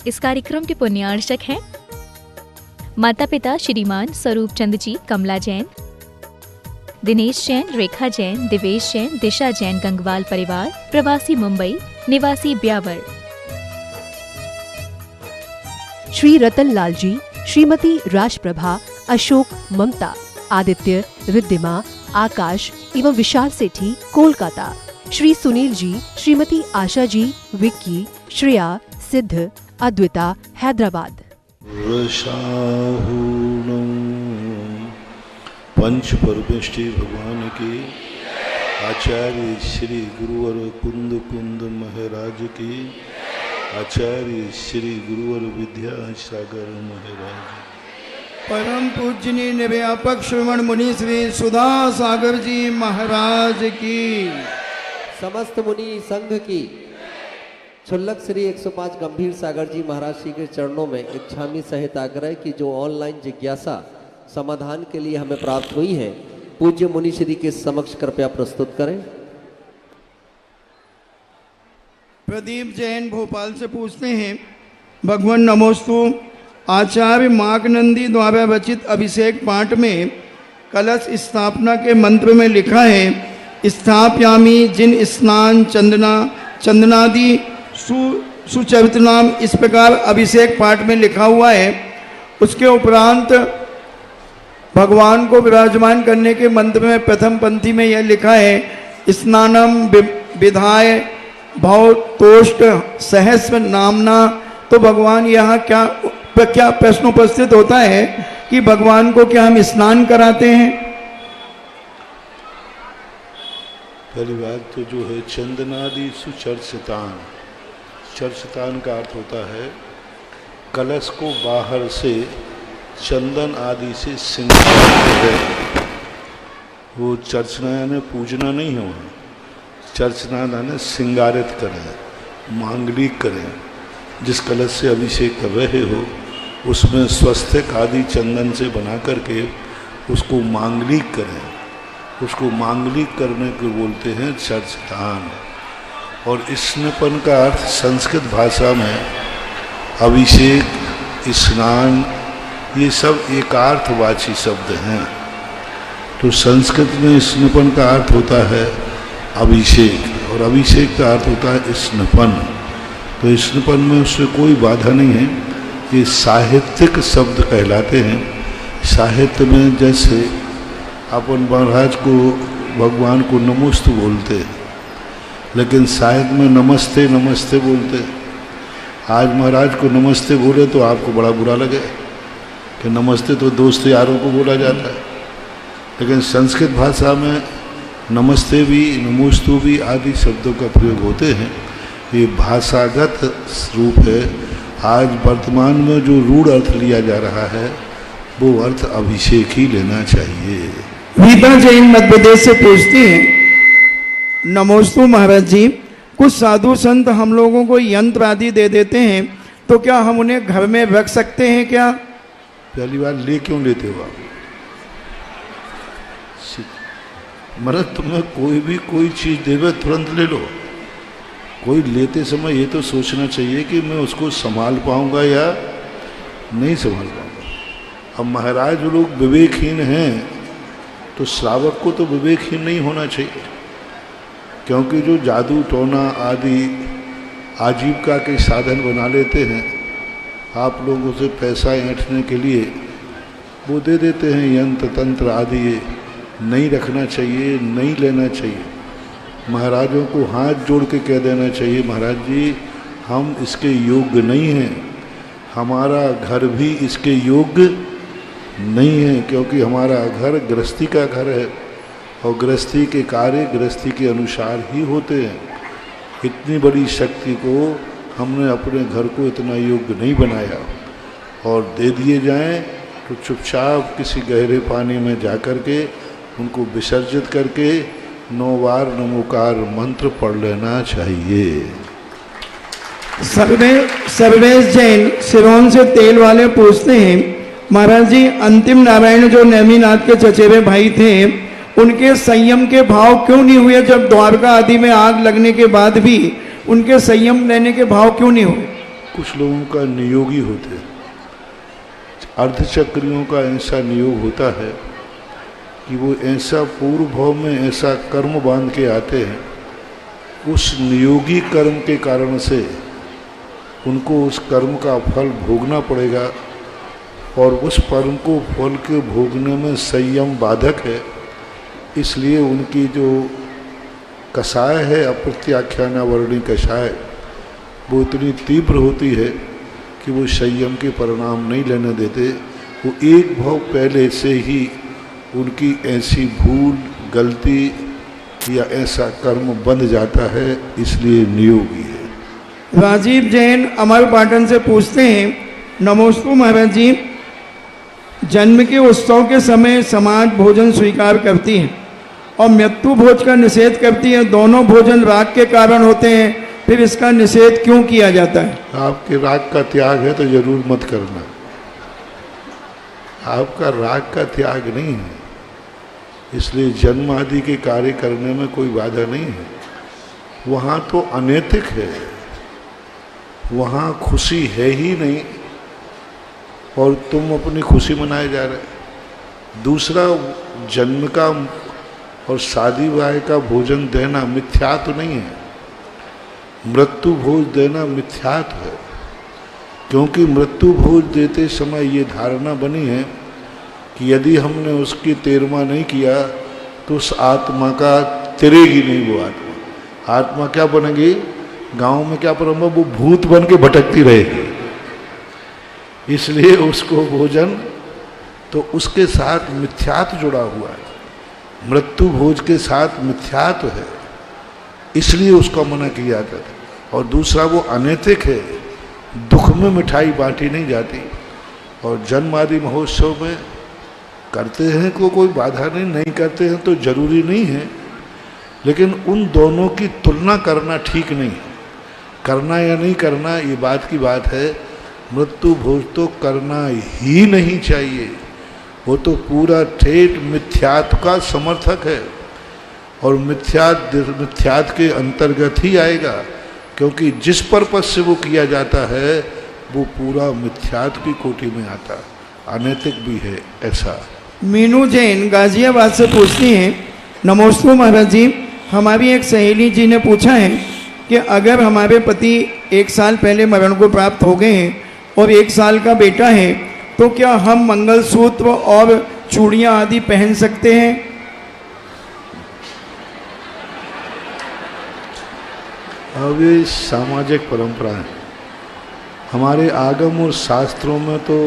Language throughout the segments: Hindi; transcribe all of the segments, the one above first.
इस कार्यक्रम के पुण्यार्चक हैं माता पिता श्रीमान स्वरूप चंद जी, कमला जैन, दिनेश जैन, रेखा जैन, दिवेश जैन, दिशा जैन, गंगवाल परिवार, प्रवासी मुंबई, निवासी ब्यावर। श्री रतन लाल जी, श्रीमती राजप्रभा, अशोक, ममता, आदित्य, रिद्धिमा, आकाश एवं विशाल सेठी, कोलकाता। श्री सुनील जी, श्रीमती आशा जी, विक्की, श्रेया, सिद्ध, अद्विता, हैदराबाद। पंच परमेष्टि भगवान की, आचार्य श्री गुरुवर कुंद कुंद महाराज की, आचार्य श्री गुरुवर विद्यासागर महाराज, परम पूजनीय निव्यापक श्रवण मुनि श्री सुधा सागर जी महाराज की, समस्त मुनि संघ की, छुल्लक श्री 105 गंभीर सागर जी महाराज जी के चरणों में इच्छामी सहित आग्रह की जो ऑनलाइन जिज्ञासा समाधान के लिए हमें प्राप्त हुई है, पूज्य मुनि श्री के समक्ष कृपया प्रस्तुत करें। प्रदीप जैन भोपाल से पूछते हैं, भगवान नमोस्तु, आचार्य माकनंदी द्वारा रचित अभिषेक पाठ में कलश स्थापना के मंत्र में लिखा है, स्थापयामी जिन स्नान चंदनादि सुचरित नाम, इस प्रकार अभिषेक पाठ में लिखा हुआ है। उसके उपरांत भगवान को विराजमान करने के मंत्र में प्रथम पंक्ति में यह लिखा है, स्नानम विधाय भव तोष्ट सहस्र नामना। तो भगवान यहाँ क्या प्रश्न उपस्थित होता है कि भगवान को क्या हम स्नान कराते हैं? पहली बात तो जो है चंदनादि सुचर्चितान, चर्चितान का अर्थ होता है कलश को बाहर से चंदन आदि से सिंगार। वो चर्चना यानी पूजना नहीं है, वहाँ चर्चना यानी सिंगारित करें, मांगलिक करें। जिस कलश से अभिषेक कर रहे हो उसमें स्वस्तिक आदि चंदन से बना करके उसको मांगलिक करें। उसको मांगलिक करने को बोलते हैं चर्चितान। और स्नान का अर्थ संस्कृत भाषा में अभिषेक, स्नान, ये सब एकार्थवाची शब्द हैं। तो संस्कृत में स्नान का अर्थ होता है अभिषेक और अभिषेक का अर्थ होता है स्नान। तो स्नान में उससे कोई बाधा नहीं है। ये साहित्यिक शब्द कहलाते हैं। साहित्य में जैसे अपन महाराज को, भगवान को नमोस्तु बोलते हैं, लेकिन साहित्य में नमस्ते नमस्ते बोलते हैं। आज महाराज को नमस्ते बोले तो आपको बड़ा बुरा लगे कि नमस्ते तो दोस्त यारों को बोला जाता है, लेकिन संस्कृत भाषा में नमस्ते भी, नमोस्तु भी आदि शब्दों का प्रयोग होते हैं। ये भाषागत रूप है। आज वर्तमान में जो रूढ़ अर्थ लिया जा रहा है वो अर्थ अभिषेक ही लेना चाहिए। रीता जैन मध्य प्रदेश से पूछती हैं, नमोस्तु महाराज जी, कुछ साधु संत हम लोगों को यंत्र आदि दे देते हैं, तो क्या हम उन्हें घर में रख सकते हैं क्या? पहली बार ले क्यों लेते हो आप? मतलब तुम्हें कोई भी कोई चीज़ देवे तुरंत ले लो। कोई लेते समय ये तो सोचना चाहिए कि मैं उसको संभाल पाऊंगा या नहीं संभाल पाऊंगा। अब महाराज लोग विवेकहीन हैं तो श्रावक को तो विवेकहीन नहीं होना चाहिए, क्योंकि जो जादू टोना आदि आजीविका के साधन बना लेते हैं आप लोगों से पैसा ऐंठने के लिए, वो दे देते हैं यंत्र तंत्र आदि। ये नहीं रखना चाहिए, नहीं लेना चाहिए। महाराजों को हाथ जोड़ के कह देना चाहिए, महाराज जी हम इसके योग्य नहीं हैं, हमारा घर भी इसके योग्य नहीं है, क्योंकि हमारा घर गृहस्थी का घर है और गृहस्थी के कार्य गृहस्थी के अनुसार ही होते हैं। इतनी बड़ी शक्ति को हमने अपने घर को इतना योग्य नहीं बनाया, और दे दिए जाएं तो चुपचाप किसी गहरे पानी में जा कर के उनको विसर्जित करके 9 बार नमोकार मंत्र पढ़ लेना चाहिए। सर्वेश जैन सिरोन से तेल वाले पूछते हैं, महाराज जी अंतिम नारायण जो नेमिनाथ के चचेरे भाई थे उनके संयम के भाव क्यों नहीं हुए? जब द्वारका आदि में आग लगने के बाद भी उनके संयम लेने के भाव क्यों नहीं हुए? कुछ लोगों का नियोगी होते हैं। अर्धचक्रियों का ऐसा नियोग होता है कि वो ऐसा पूर्व भाव में ऐसा कर्म बांध के आते हैं, उस नियोगी कर्म के कारण से उनको उस कर्म का फल भोगना पड़ेगा, और उस कर्म को फल के भोगने में संयम बाधक है। इसलिए उनकी जो कषाय है, अप्रत्याख्यानावर्णी कषाय, वो इतनी तीव्र होती है कि वो संयम के परिणाम नहीं लेने देते। वो एक भाव पहले से ही उनकी ऐसी भूल, गलती या ऐसा कर्म बंध जाता है, इसलिए नियोगी है। राजीव जैन अमरपाटन से पूछते हैं, नमोस्तु महाराज जी, जन्म के उत्सव के समय समाज भोजन स्वीकार करती है और मृत्यु भोज का निषेध करती है। दोनों भोजन राग के कारण होते हैं, फिर इसका निषेध क्यों किया जाता है? आपके राग का त्याग है तो जरूर मत करना। आपका राग का त्याग नहीं है, इसलिए जन्म आदि के कार्य करने में कोई बाधा नहीं है। वहाँ तो अनैतिक है, वहाँ खुशी है ही नहीं, और तुम अपनी खुशी मनाए जा रहे। दूसरा, जन्म का और शादी ब्याह का भोजन देना मिथ्या तो नहीं है, मृत्यु भोज देना मिथ्यात्व है। क्योंकि मृत्यु भोज देते समय ये धारणा बनी है कि यदि हमने उसकी तेरमा नहीं किया तो उस आत्मा का तिरेगी नहीं वो आत्मा। आत्मा क्या बनेगी? गांव में क्या परम, वो भूत बन के भटकती रहेगी। इसलिए उसको भोजन तो उसके साथ मिथ्यात्व जुड़ा हुआ है, मृत्यु भोज के साथ मिथ्यात्व है, इसलिए उसका मना किया जाता है। और दूसरा, वो अनैतिक है, दुख में मिठाई बांटी नहीं जाती। और जन्म आदि महोत्सव में करते हैं को कोई बाधा नहीं, नहीं करते हैं तो जरूरी नहीं है, लेकिन उन दोनों की तुलना करना ठीक नहीं है। करना या नहीं करना ये बात की बात है, मृत्यु भोज तो करना ही नहीं चाहिए। वो तो पूरा ठेठ मिथ्यात्व का समर्थक है, और मिथ्यात्व के अंतर्गत ही आएगा, क्योंकि जिस पर्पस से वो किया जाता है वो पूरा मिथ्यात्व की कोटि में आता, अनैतिक भी है ऐसा। मीनू जैन गाजियाबाद से पूछती हैं, नमोस्तु महाराज जी, हमारी एक सहेली जी ने पूछा है कि अगर हमारे पति 1 साल पहले मरण को प्राप्त हो गए हैं और 1 साल का बेटा है, तो क्या हम मंगलसूत्र और चूड़ियाँ आदि पहन सकते हैं? अब ये सामाजिक परंपरा है। हमारे आगम और शास्त्रों में तो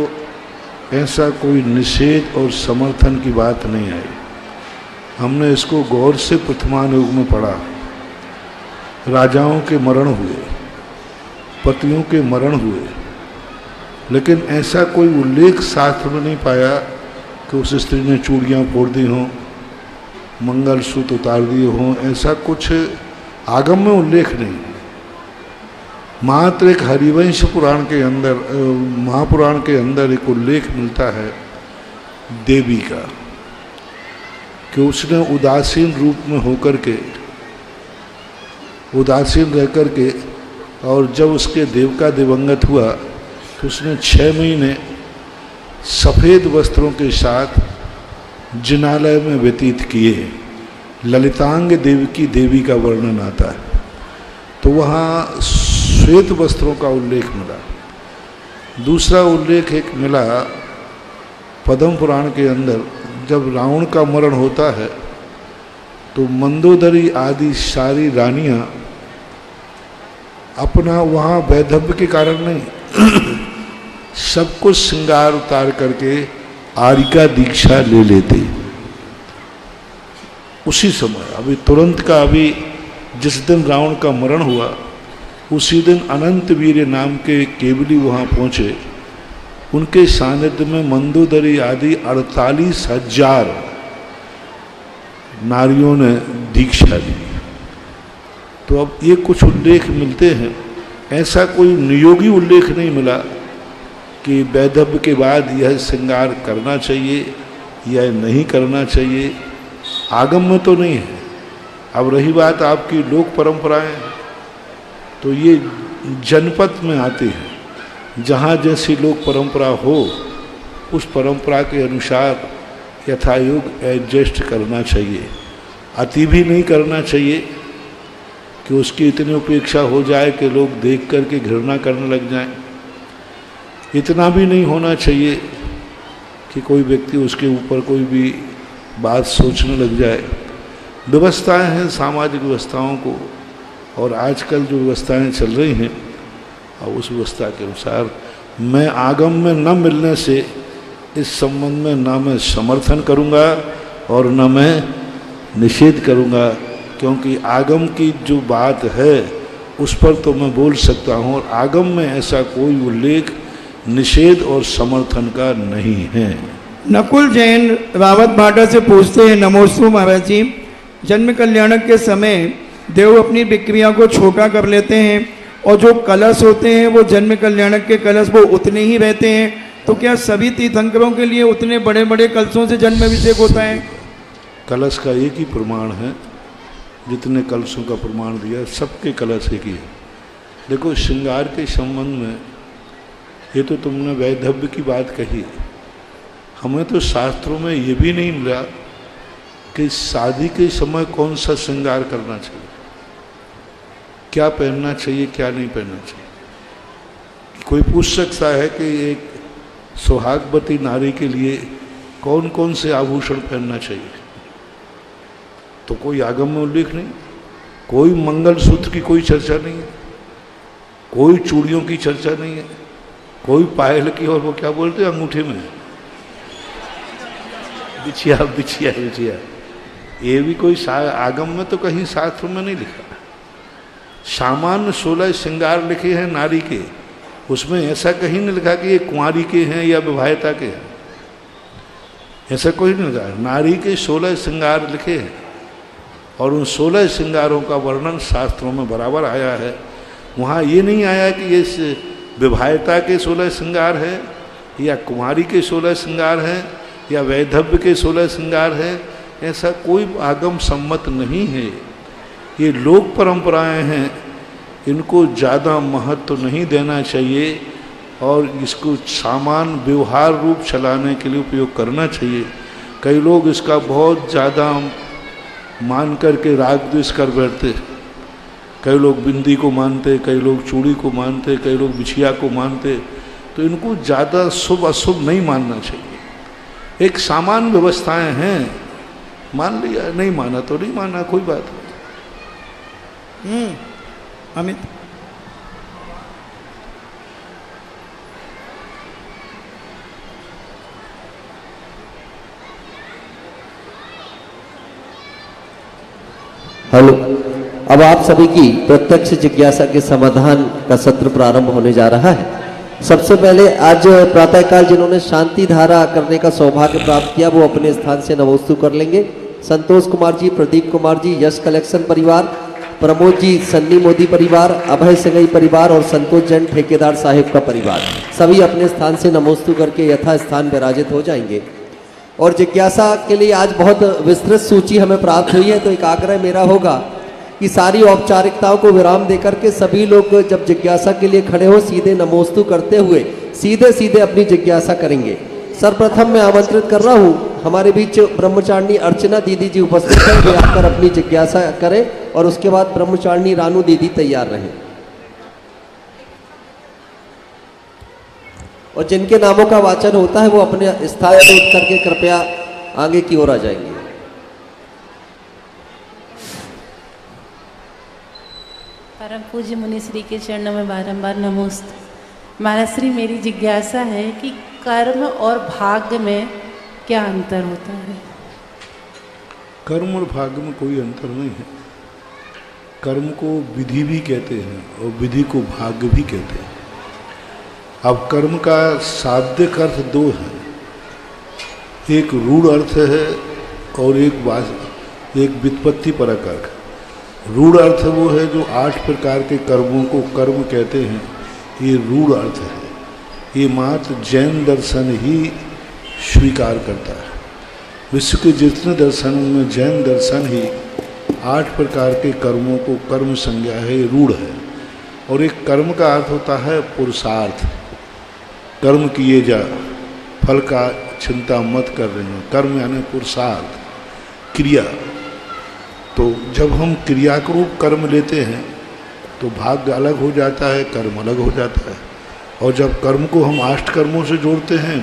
ऐसा कोई निषेध और समर्थन की बात नहीं आई। हमने इसको गौर से प्रथमान युग में पढ़ा। राजाओं के मरण हुए, पतियों के मरण हुए, लेकिन ऐसा कोई उल्लेख शास्त्र में नहीं पाया कि उस स्त्री ने चूड़ियाँ फोड़ दी हों, मंगलसूत्र उतार दिए हों। ऐसा कुछ आगम में उल्लेख नहीं। मात्र एक हरिवंश पुराण के अंदर, महापुराण के अंदर एक उल्लेख मिलता है देवी का, कि उसने उदासीन रूप में होकर के, उदासीन रह कर के, और जब उसके देवका दिवंगत हुआ तो उसने 6 महीने सफ़ेद वस्त्रों के साथ जिनालय में व्यतीत किए। ललितांग देवी देवी का वर्णन आता है, तो वहाँ श्वेत वस्त्रों का उल्लेख मिला। दूसरा उल्लेख एक मिला पद्म पुराण के अंदर, जब रावण का मरण होता है तो मंदोदरी आदि सारी रानियां अपना वहाँ वैधव्य के कारण नहीं सब कुछ श्रृंगार उतार करके आर्यिका दीक्षा ले लेते। उसी समय अभी तुरंत का, अभी जिस दिन रावण का मरण हुआ उसी दिन अनंत वीर नाम के केवली वहाँ पहुँचे। उनके सानिध्य में मंदोदरी आदि 48,000 नारियों ने दीक्षा ली। तो अब ये कुछ उल्लेख मिलते हैं, ऐसा कोई नियोगी उल्लेख नहीं मिला कि वैधव्य के बाद यह श्रृंगार करना चाहिए या नहीं करना चाहिए। आगम में तो नहीं है। अब रही बात आपकी लोक परंपराएं, तो ये जनपद में आती है। जहाँ जैसी लोक परंपरा हो उस परंपरा के अनुसार यथायोग एडजस्ट करना चाहिए। अति भी नहीं करना चाहिए कि उसकी इतनी उपेक्षा हो जाए कि लोग देख करके घृणा करने लग जाएं। इतना भी नहीं होना चाहिए कि कोई व्यक्ति उसके ऊपर कोई भी बात सोचने लग जाए। व्यवस्थाएं हैं सामाजिक व्यवस्थाओं को, और आजकल जो व्यवस्थाएं चल रही हैं और उस व्यवस्था के अनुसार मैं आगम में न मिलने से इस संबंध में ना मैं समर्थन करूंगा और न मैं निषेध करूंगा, क्योंकि आगम की जो बात है उस पर तो मैं बोल सकता हूं और आगम में ऐसा कोई उल्लेख निषेध और समर्थन का नहीं है। नकुल जैन रावत भाटा से पूछते हैं, नमोस्तु महाराज जी, जन्म कल्याणक के समय देव अपनी विक्रिया को छोटा कर लेते हैं और जो कलश होते हैं वो जन्म कल्याणक के कलश वो उतने ही रहते हैं, तो क्या सभी तीर्थंकरों के लिए उतने बड़े बड़े कलशों से जन्म अभिषेक होता है? कलश का एक ही प्रमाण है, जितने कलशों का प्रमाण दिया सबके कलश एक ही है। देखो श्रृंगार के संबंध में ये तो तुमने वैधव्य की बात कही, हमें तो शास्त्रों में ये भी नहीं मिला कि शादी के समय कौन सा श्रृंगार करना चाहिए, क्या पहनना चाहिए क्या नहीं पहनना चाहिए। कोई पूछ सकता है कि एक सुहागवती नारी के लिए कौन कौन से आभूषण पहनना चाहिए, तो कोई आगम में उल्लेख नहीं, कोई मंगलसूत्र की कोई चर्चा नहीं है, कोई चूड़ियों की चर्चा नहीं है, कोई पायल की, और वो क्या बोलते हैं अंगूठे में बिछिया बिछिया बिछिया, ये भी कोई आगम में तो कहीं शास्त्र में नहीं लिखा। सामान्य 16 श्रृंगार लिखे हैं नारी के, उसमें ऐसा कहीं नहीं लिखा कि ये कुंवारी के हैं या विवाहिता के हैं, ऐसा कोई नहीं लिखा। नारी के 16 श्रृंगार लिखे हैं और उन 16 श्रृंगारों का वर्णन शास्त्रों में बराबर आया है। वहाँ ये नहीं आया कि ये विवाहिता के 16 श्रृंगार है या कुंवारी के 16 श्रृंगार हैं या वैधव्य के 16 श्रृंगार हैं, ऐसा कोई आगम सम्मत नहीं है। ये लोक परंपराएं हैं, इनको ज़्यादा महत्व नहीं देना चाहिए और इसको सामान्य व्यवहार रूप चलाने के लिए उपयोग करना चाहिए। कई लोग इसका बहुत ज़्यादा मान करके राग द्वेष कर बैठते, कई लोग बिंदी को मानते, कई लोग चूड़ी को मानते, कई लोग बिछिया को मानते, तो इनको ज़्यादा शुभ अशुभ नहीं मानना चाहिए। एक सामान्य व्यवस्थाएं हैं, मान लिया, नहीं माना तो नहीं माना, कोई बात नहीं। अमित हेलो, अब आप सभी की प्रत्यक्ष जिज्ञासा के समाधान का सत्र प्रारंभ होने जा रहा है। सबसे पहले आज प्रातःकाल जिन्होंने शांति धारा करने का सौभाग्य प्राप्त किया वो अपने स्थान से नमोस्तु कर लेंगे। संतोष कुमार जी, प्रदीप कुमार जी, यश कलेक्शन परिवार, प्रमोद जी, सन्नी मोदी परिवार, अभय सगई परिवार और संतोष जैन ठेकेदार साहिब का परिवार, सभी अपने स्थान से नमोस्तु करके यथा स्थान विराजित हो जाएंगे। और जिज्ञासा के लिए आज बहुत विस्तृत सूची हमें प्राप्त हुई है, तो एक आग्रह मेरा होगा कि सारी औपचारिकताओं को विराम देकर के सभी लोग जब जिज्ञासा के लिए खड़े हो सीधे नमोस्तु करते हुए सीधे सीधे अपनी जिज्ञासा करेंगे। सर्वप्रथम मैं आमंत्रित कर रहा हूँ, हमारे बीच ब्रह्मचारिणी अर्चना दीदी जी उपस्थित हैं, वे आकर अपनी जिज्ञासा करें और उसके बाद ब्रह्मचारिणी रानू दीदी तैयार रहें। और जिनके नामों का वाचन होता है वो अपने स्थान से उठ करके कृपया आगे की ओर आ जाएंगे। परम पूज्य मुनि श्री के चरणों में बारंबार नमोस्तु। महाराज श्री, मेरी जिज्ञासा है कि कर्म और भाग्य में क्या अंतर होता है? कर्म और भाग्य में कोई अंतर नहीं है। कर्म को विधि भी कहते हैं और विधि को भाग्य भी कहते हैं। अब कर्म का शाब्दिक अर्थ दो है, एक रूढ़ अर्थ है और एक व्युत्पत्ति परक अर्थ। रूढ़ अर्थ वो है जो 8 प्रकार के कर्मों को कर्म कहते हैं, ये रूढ़ अर्थ है। ये मात्र जैन दर्शन ही स्वीकार करता है। विश्व के जितने दर्शनों में जैन दर्शन ही 8 प्रकार के कर्मों को कर्म संज्ञा है, रूढ़ है। और एक कर्म का अर्थ होता है पुरुषार्थ। कर्म किए जा, फल का चिंता मत कर रहे हो। कर्म यानी पुरुषार्थ, क्रिया। तो जब हम क्रिया के रूप कर्म लेते हैं तो भाग्य अलग हो जाता है, कर्म अलग हो जाता है। और जब कर्म को हम 8 कर्मों से जोड़ते हैं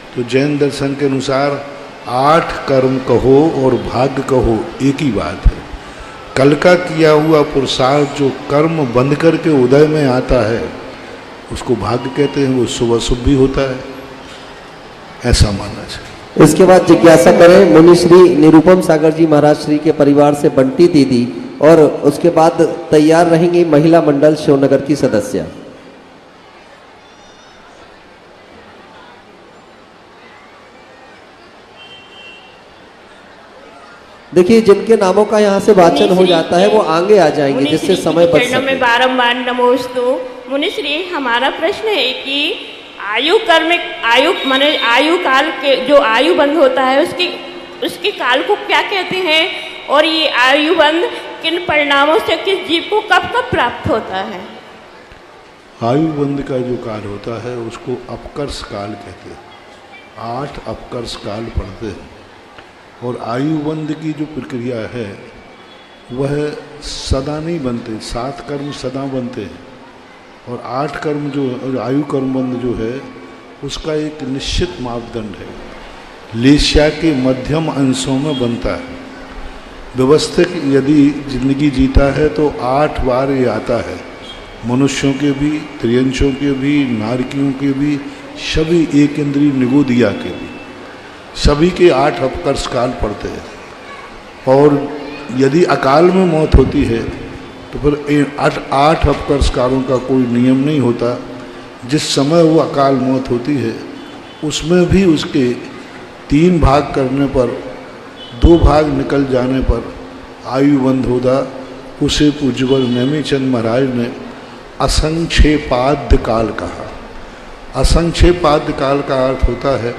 तो जैन दर्शन के अनुसार 8 कर्म कहो और भाग्य कहो एक ही बात है। कल का किया हुआ पुरुषार्थ जो कर्म बंद करके उदय में आता है उसको भाग्य कहते हैं, वो शुभ अशुभ भी होता है, ऐसा मानना चाहिए। इसके बाद जिज्ञासा करें मुनि श्री निरुपम सागर जी महाराज श्री के परिवार से बंटी दीदी, और उसके बाद तैयार रहेंगी महिला मंडल शिवनगर की सदस्य। देखिए जिनके नामों का यहाँ से वाचन हो जाता है वो आगे आ जाएंगे जिससे समय बच चरणों में सके। बारंबार नमोस्तु। मुनिश्री, हमारा प्रश्न है कि आयु कर्म आयु माने आयु काल के जो आयु बंद होता है उसके काल को क्या कहते हैं, और ये आयु बंद किन परिणामों से किस जीव को कब कब प्राप्त होता है? आयु बंद का जो काल होता है उसको अपकर्ष काल कहते हैं। 8 अपकर्ष काल पढ़ते हैं। और आयु बंद की जो प्रक्रिया है वह सदा नहीं बनते, 7 कर्म सदा बनते हैं और 8 कर्म जो आयु कर्म बंद जो है उसका एक निश्चित मापदंड है, लेस्या के मध्यम अंशों में बनता है। व्यवस्थित यदि जिंदगी जीता है तो 8 बार ये आता है, मनुष्यों के भी, त्रियंशों के भी, नारकियों के भी, सभी एक इंद्रिय निगोदिया के भी, सभी के 8 अपकर्ष काल पड़ते हैं। और यदि अकाल में मौत होती है तो फिर 8 अपकर्ष कालों का कोई नियम नहीं होता। जिस समय वो अकाल मौत होती है उसमें भी उसके 3 भाग करने पर 2 भाग निकल जाने पर आयु बंद होता। उसे पूज्यवर नेमीचंद महाराज ने असंक्षेपाद्य काल कहा। असंक्षेपाद्य काल का अर्थ होता है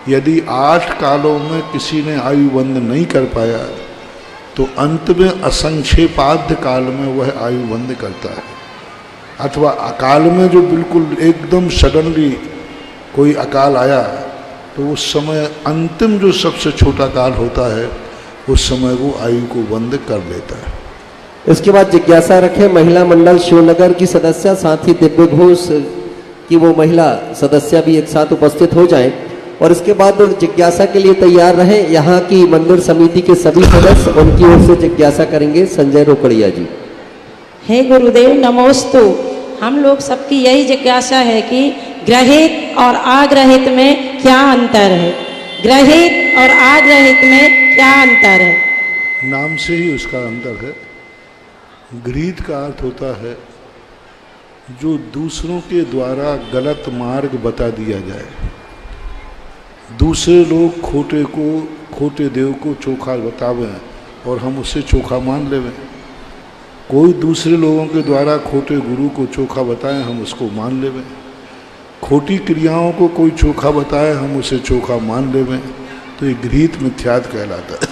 यदि 8 कालों में किसी ने आयु बंद नहीं कर पाया तो अंत में असंक्षेपाद्य काल में वह आयु बंद करता है। अथवा अकाल में जो बिल्कुल एकदम सडनली कोई अकाल आया तो उस समय अंतिम जो सबसे छोटा काल होता है उस समय वो आयु को बंद कर लेता है। इसके बाद जिज्ञासा रखें महिला मंडल शिवनगर की सदस्य, साथ ही दिव्य घोष की वो महिला सदस्य भी एक साथ उपस्थित हो जाएं। और इसके बाद जिज्ञासा के लिए तैयार रहें यहाँ की मंदिर समिति के सभी सदस्य, उनकी ओर से जिज्ञासा करेंगे संजय रोकड़िया जी। हे गुरुदेव नमोस्तु। हम लोग सबकी यही जिज्ञासा है कि ग्रहित और आग्रहित में क्या अंतर है? ग्रहित और आग्रहित में क्या अंतर है? नाम से ही उसका अंतर है। गृहीत का अर्थ होता है जो दूसरों के द्वारा गलत मार्ग बता दिया जाए। दूसरे लोग खोटे देव को चोखा बतावें और हम उससे चोखा मान लेवें। कोई दूसरे लोगों के द्वारा खोटे गुरु को चोखा बताएं, हम उसको मान लेवें। खोटी क्रियाओं को कोई चोखा बताए, हम उसे चोखा मान लेवें। तो ये गृहीत मिथ्यात कहलाता है।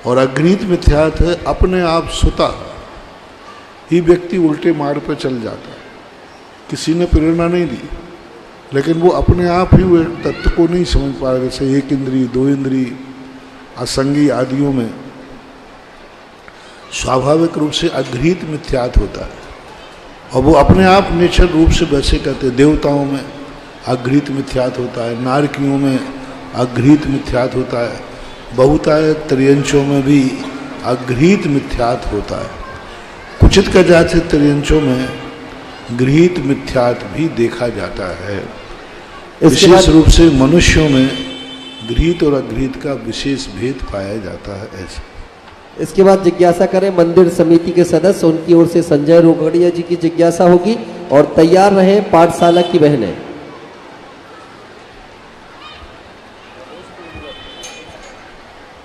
और अगृहीत मिथ्यात है अपने आप सुता ही व्यक्ति उल्टे मार्ग पर चल जाता है, किसी ने प्रेरणा नहीं दी, लेकिन वो अपने आप ही वो तत्व को नहीं समझ पा रहे। जैसे 1 इंद्रिय, 2 इंद्रिय, असंगी आदियों में स्वाभाविक रूप से अगृहीत मिथ्यात होता है और वो अपने आप नेचर रूप से वैसे कहते हैं। देवताओं में अगृहीत मिथ्यात होता है, नारकियों में अगृहीत मिथ्यात होता है, बहुतायत त्रियंशों में भी अगृहीत मिथ्यात होता है। कुचित का जाति त्रियंशों में गृहीत मिथ्यात भी देखा जाता है। विशेष रूप से मनुष्यों में गृहीत और अगृहीत का विशेष भेद पाया जाता है। ऐसे इसके बाद जिज्ञासा करें मंदिर समिति के सदस्य, उनकी ओर से संजय रोकड़िया जी की जिज्ञासा होगी। और तैयार रहे पाठशाला की बहनें।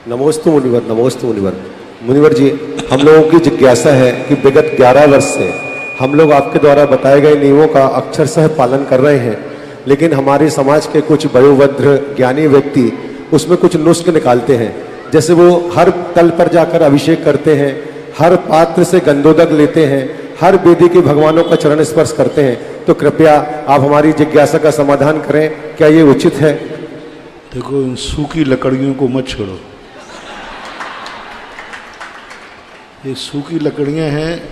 नमोस्तु मुनिवर, नमोस्तु मुनिवर। मुनिवर जी, हम लोगों की जिज्ञासा है कि विगत 11 वर्ष से हम लोग आपके द्वारा बताए गए नियमों का अक्षरशः पालन कर रहे हैं, लेकिन हमारे समाज के कुछ वयोवृद्ध ज्ञानी व्यक्ति उसमें कुछ नुस्ख निकालते हैं। जैसे वो हर तल पर जाकर अभिषेक करते हैं, हर पात्र से गंधोदक लेते हैं, हर वेदी के भगवानों का चरण स्पर्श करते हैं, तो कृपया आप हमारी जिज्ञासा का समाधान करें, क्या ये उचित है? देखो, इन सूखी लकड़ियों को मत छोड़ो। ये सूखी लकड़ियां हैं,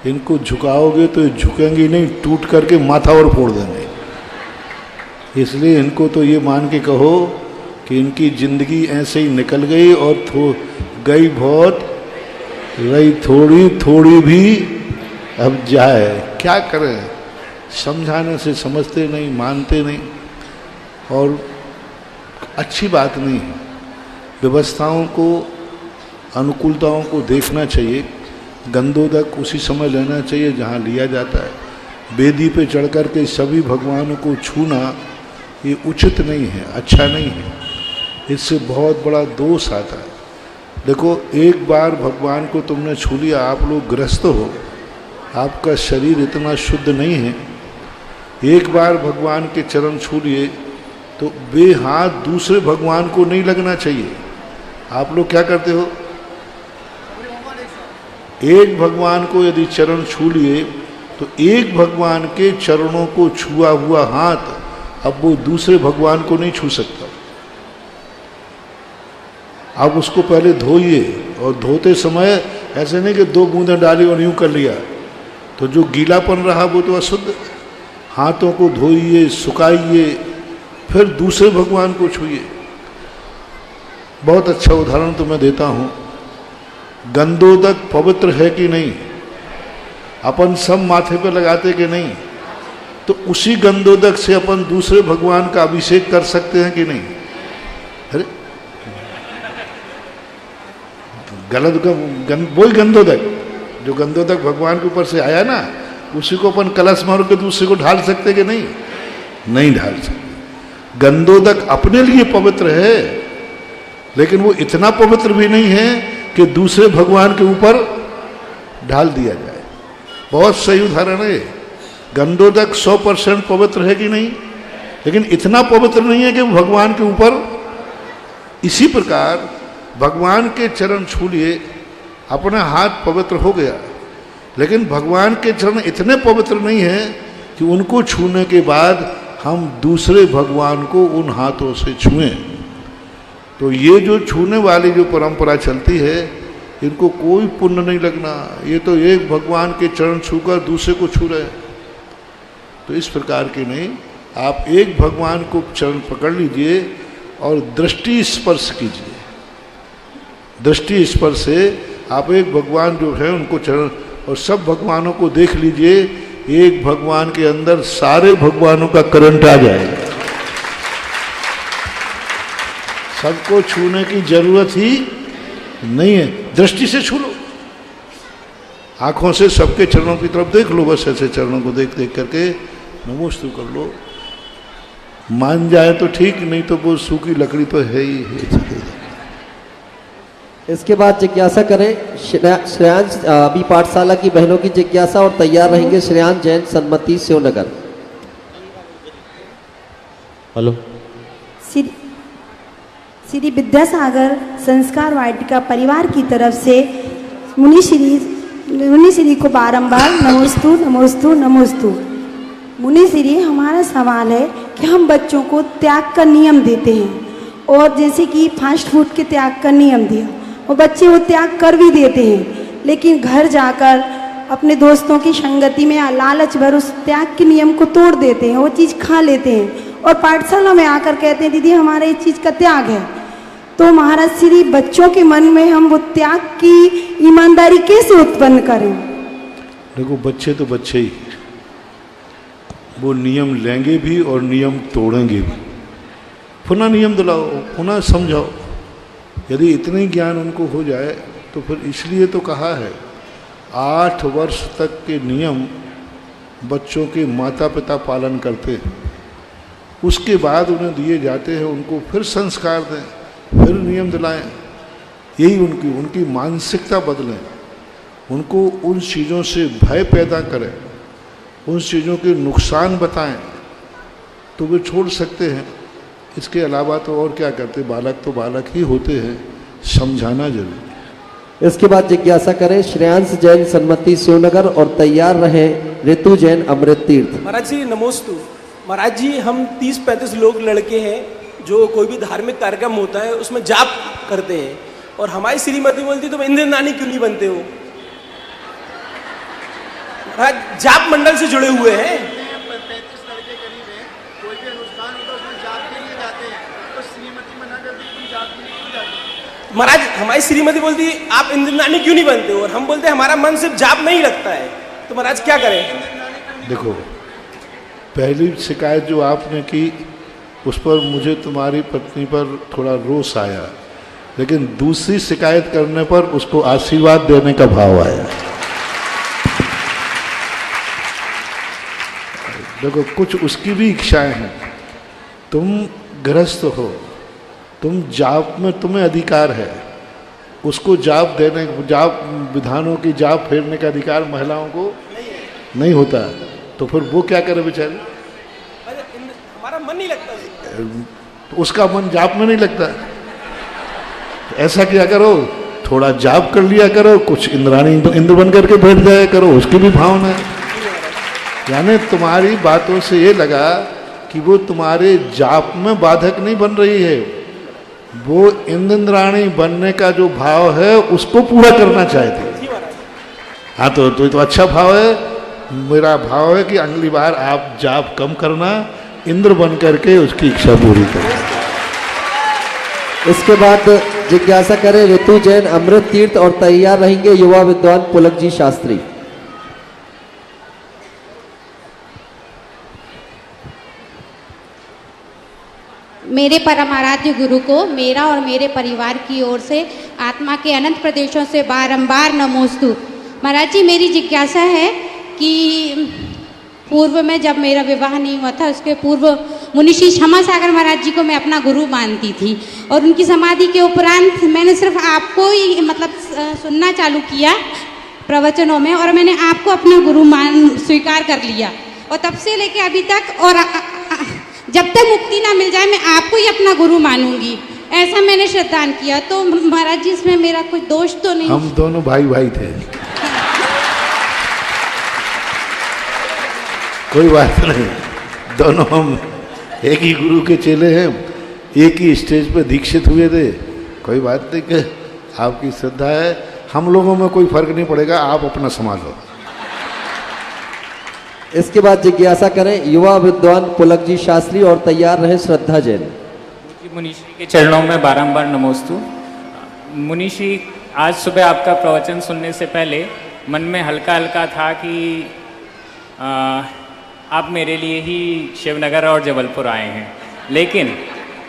इनको झुकाओगे तो ये झुकेंगी नहीं, टूट करके माथा और फोड़ देंगे। इसलिए इनको तो ये मान के कहो कि इनकी जिंदगी ऐसे ही निकल गई और गई बहुत, रही थोड़ी थोड़ी भी अब जाए। क्या करें, समझाने से समझते नहीं, मानते नहीं, और अच्छी बात नहीं है। व्यवस्थाओं को, अनुकूलताओं को देखना चाहिए। गंधोदक उसी समय लेना चाहिए जहाँ लिया जाता है। वेदी पे चढ़ कर के सभी भगवानों को छूना ये उचित नहीं है, अच्छा नहीं है। इससे बहुत बड़ा दोष आता है। देखो, एक बार भगवान को तुमने छू लिया, आप लोग ग्रस्त हो, आपका शरीर इतना शुद्ध नहीं है। एक बार भगवान के चरण छू लिए तो वे हाथ दूसरे भगवान को नहीं लगना चाहिए। आप लोग क्या करते हो, एक भगवान को यदि चरण छू लिए तो एक भगवान के चरणों को छुआ हुआ हाथ अब वो दूसरे भगवान को नहीं छू सकता। आप उसको पहले धोइए, और धोते समय ऐसे नहीं कि 2 बूंदें डाली और यूं कर लिया, तो जो गीलापन रहा वो तो अशुद्ध। हाथों को धोइए, सुखाइए, फिर दूसरे भगवान को छूइए। बहुत अच्छा उदाहरण तो मैं देता हूँ। गंधोदक पवित्र है कि नहीं, अपन सब माथे पे लगाते कि नहीं, तो उसी गंधोदक से अपन दूसरे भगवान का अभिषेक कर सकते हैं कि नहीं? अरे गलत वही गंधोदक, जो गंधोदक भगवान के ऊपर से आया ना, उसी को अपन कलश मार के दूसरे को ढाल सकते कि नहीं? नहीं ढाल सकते। गंधोदक अपने लिए पवित्र है, लेकिन वो इतना पवित्र भी नहीं है कि दूसरे भगवान के ऊपर ढाल दिया जाए। बहुत सही उदाहरण है। गंधोदक 100% पवित्र है कि नहीं, लेकिन इतना पवित्र नहीं है कि भगवान के ऊपर। इसी प्रकार भगवान के चरण छू लिए, अपना हाथ पवित्र हो गया, लेकिन भगवान के चरण इतने पवित्र नहीं है कि उनको छूने के बाद हम दूसरे भगवान को उन हाथों से छुएं। तो ये जो छूने वाली जो परंपरा चलती है, इनको कोई पुण्य नहीं लगना। ये तो एक भगवान के चरण छूकर दूसरे को छू रहे। तो इस प्रकार के नहीं, आप एक भगवान को चरण पकड़ लीजिए और दृष्टि स्पर्श कीजिए। दृष्टि स्पर्श से आप एक भगवान जो है उनको चरण, और सब भगवानों को देख लीजिए। एक भगवान के अंदर सारे भगवानों का करंट आ जाएगा। सबको छूने की जरूरत ही नहीं है, दृष्टि से छू लो। आंखों से सबके चरणों की तरफ देख लो, बस ऐसे चरणों को देख देख करके नमोस्तु कर लो। मान जाए तो ठीक, नहीं तो वो सूखी लकड़ी तो है ही है। इसके बाद जिज्ञासा करें श्रेयांश, अभी पाठशाला की बहनों की जिज्ञासा, और तैयार रहेंगे श्रेयांश जैन, सन्मति, शिवनगर। हेलो। श्री विद्यासागर संस्कार वाटिका परिवार की तरफ से मुनि श्री को बारंबार नमोस्तु नमोस्तु नमोस्तु। मुनि श्री, हमारा सवाल है कि हम बच्चों को त्याग का नियम देते हैं, और जैसे कि फास्ट फूड के त्याग का नियम दिया, और बच्चे वो त्याग कर भी देते हैं, लेकिन घर जाकर अपने दोस्तों की संगति में लालच भर उस त्याग के नियम को तोड़ देते हैं, वो चीज़ खा लेते हैं, और पाठशाला में आकर कहते हैं दीदी हमारा इस चीज़ का त्याग है। तो महाराज श्री, बच्चों के मन में हम वो त्याग की ईमानदारी कैसे उत्पन्न करें? देखो, बच्चे तो बच्चे ही, वो नियम लेंगे भी और नियम तोड़ेंगे भी। पुनः नियम दिलाओ, पुनः समझाओ। यदि इतनी ज्ञान उनको हो जाए तो फिर इसलिए तो कहा है 8 वर्ष तक के नियम बच्चों के माता पिता पालन करते हैं, उसके बाद उन्हें दिए जाते हैं, उनको फिर संस्कार दें, फिर नियम दिलाएं। यही उनकी मानसिकता बदलें, उनको उन चीज़ों से भय पैदा करें, उन चीज़ों के नुकसान बताएं, तो वे छोड़ सकते हैं। इसके अलावा तो और क्या करते, बालक तो बालक ही होते हैं। समझाना जरूरी है। इसके बाद जिज्ञासा करें श्रेयांश जैन सन्मति शिवनगर और तैयार रहे ऋतु जैन अमृत तीर्थ। महाराज जी नमोस्तु। महाराज जी हम 30-35 लोग लड़के हैं जो कोई भी धार्मिक कार्यक्रम होता है उसमें जाप करते हैं और हमारी श्रीमती बोलती तुम इंद्रनानी क्यों नहीं बनते हो? महाराज जाप मंडल से जुड़े हुए हैं। 35 लड़के करीब हैं, कोई भी अनुष्ठान होता है उसमें जाप के लिए जाते हैं, तो श्रीमती मना करती तुम जाप के लिए क्यों जाते हो? महाराज हमारी श्रीमती बोलती आप इंद्रनानी क्यों नहीं बनते हो और हम बोलते हमारा मन सिर्फ जाप नहीं लगता है, तो महाराज क्या करें? देखो, पहली शिकायत जो आपने की उस पर मुझे तुम्हारी पत्नी पर थोड़ा रोष आया, लेकिन दूसरी शिकायत करने पर उसको आशीर्वाद देने का भाव आया। देखो, कुछ उसकी भी इच्छाएं हैं। तुम गृहस्थ हो, तुम जाप में तुम्हें अधिकार है, उसको जाप देने, जाप विधानों की जाप फेरने का अधिकार महिलाओं को नहीं होता, तो फिर वो क्या करे बेचारी? हमारा मन नहीं लगता, तो उसका मन जाप में नहीं लगता। ऐसा किया करो, थोड़ा जाप कर लिया करो, कुछ इंद्राणी इंद्र बन करके बैठ जाया करो, उसकी भी भावना है। यानी तुम्हारी बातों से ये लगा कि वो तुम्हारे जाप में बाधक नहीं बन रही है, वो इंद्राणी बनने का जो भाव है उसको पूरा करना चाहती। हाँ, तो अच्छा भाव है। मेरा भाव है कि अगली बार आप जाप कम करना, इंद्र बन करके उसकी इच्छा पूरी करना। इसके बाद जिज्ञासा करें ऋतु जैन अमृत तीर्थ और तैयार रहेंगे युवा विद्वान पुलक जी शास्त्री। मेरे परम आराध्य गुरु को मेरा और मेरे परिवार की ओर से आत्मा के अनंत प्रदेशों से बारंबार नमोस्तु। महाराज जी, मेरी जिज्ञासा है कि पूर्व में जब मेरा विवाह नहीं हुआ था, उसके पूर्व मुनिश्री क्षमा सागर महाराज जी को मैं अपना गुरु मानती थी और उनकी समाधि के उपरांत मैंने सिर्फ आपको ही मतलब सुनना चालू किया प्रवचनों में और मैंने आपको अपना गुरु मान स्वीकार कर लिया और तब से लेके अभी तक और जब तक मुक्ति ना मिल जाए मैं आपको ही अपना गुरु मानूंगी, ऐसा मैंने श्रद्धान किया। तो महाराज जी इसमें मेरा कोई दोष तो नहीं? हम दोनों भाई भाई थे, कोई बात नहीं, दोनों हम एक ही गुरु के चेले हैं, एक ही स्टेज पे दीक्षित हुए थे, कोई बात नहीं कि आपकी श्रद्धा है, हम लोगों में कोई फर्क नहीं पड़ेगा, आप अपना संभालो। इसके बाद जिज्ञासा करें युवा विद्वान पुलक जी शास्त्री और तैयार रहे श्रद्धा जैन। मुनिश्री के चरणों में बारंबार नमोस्तु। मुनिश्री, आज सुबह आपका प्रवचन सुनने से पहले मन में हल्का हल्का था कि आप मेरे लिए ही शिवनगर और जबलपुर आए हैं, लेकिन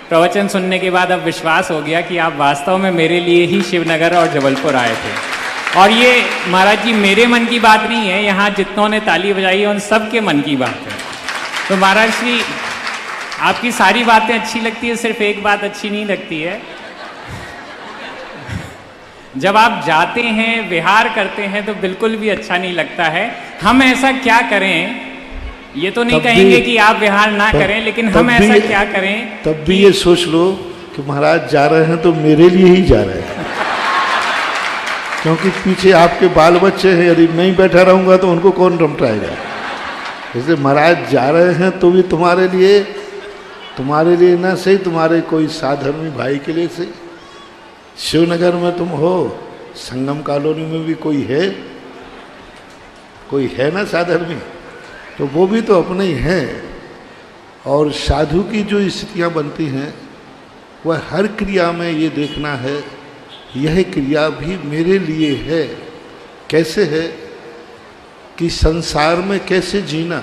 प्रवचन सुनने के बाद अब विश्वास हो गया कि आप वास्तव में मेरे लिए ही शिवनगर और जबलपुर आए थे। और ये महाराज जी मेरे मन की बात नहीं है, यहाँ जितनों ने ताली बजाई है उन सब के मन की बात है। तो महाराज जी, आपकी सारी बातें अच्छी लगती है, सिर्फ एक बात अच्छी नहीं लगती है, जब आप जाते हैं विहार करते हैं तो बिल्कुल भी अच्छा नहीं लगता है। हम ऐसा क्या करें, ये तो नहीं कहेंगे कि आप विहार ना करें, लेकिन हम ऐसा क्या करें? तब भी ये सोच लो कि महाराज जा रहे हैं तो मेरे लिए ही जा रहे हैं, क्योंकि पीछे आपके बाल बच्चे हैं, यदि मैं ही बैठा रहूंगा तो उनको कौन रमटाएगा। इसलिए महाराज जा रहे हैं तो भी तुम्हारे लिए ना सही, तुम्हारे कोई साधर्मी भाई के लिए सही। शिवनगर में तुम हो, संगम कॉलोनी में भी कोई है ना साधर्मी, तो वो भी तो अपने ही हैं। और साधु की जो स्थितियाँ बनती हैं वह हर क्रिया में ये देखना है, यह क्रिया भी मेरे लिए है। कैसे है कि संसार में कैसे जीना,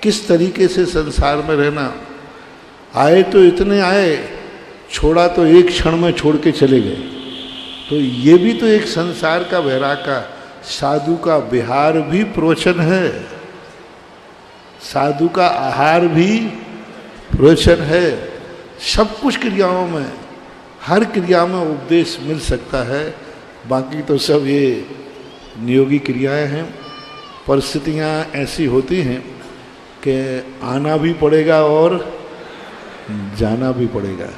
किस तरीके से संसार में रहना। आए तो इतने आए, छोड़ा तो एक क्षण में छोड़ के चले गए। तो ये भी तो एक संसार का वैराग का, साधु का विहार भी प्रवचन है, साधु का आहार भी प्रवचन है। सब कुछ क्रियाओं में, हर क्रिया में उपदेश मिल सकता है। बाकी तो सब ये नियोगी क्रियाएं हैं। परिस्थितियां ऐसी होती हैं कि आना भी पड़ेगा और जाना भी पड़ेगा।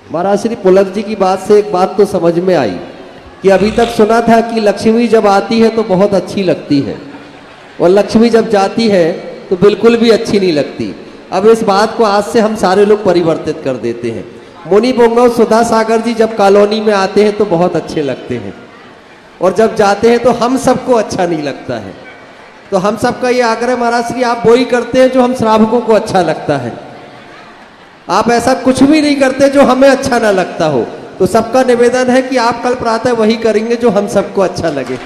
महाराज श्री पुलक जी की बात से एक बात तो समझ में आई कि अभी तक सुना था कि लक्ष्मी जब आती है तो बहुत अच्छी लगती है और लक्ष्मी जब जाती है तो बिल्कुल भी अच्छी नहीं लगती। अब इस बात को आज से हम सारे लोग परिवर्तित कर देते हैं। मुनि पुंगव सुधा सागर जी जब कॉलोनी में आते हैं तो बहुत अच्छे लगते हैं और जब जाते हैं तो हम सबको अच्छा नहीं लगता है। तो हम सबका ये आग्रह महाराज श्री आप वही करते हैं जो हम श्रावकों को अच्छा लगता है, आप ऐसा कुछ भी नहीं करते जो हमें अच्छा ना लगता हो। तो सबका निवेदन है कि आप कल प्रातः वही करेंगे जो हम सबको अच्छा लगे।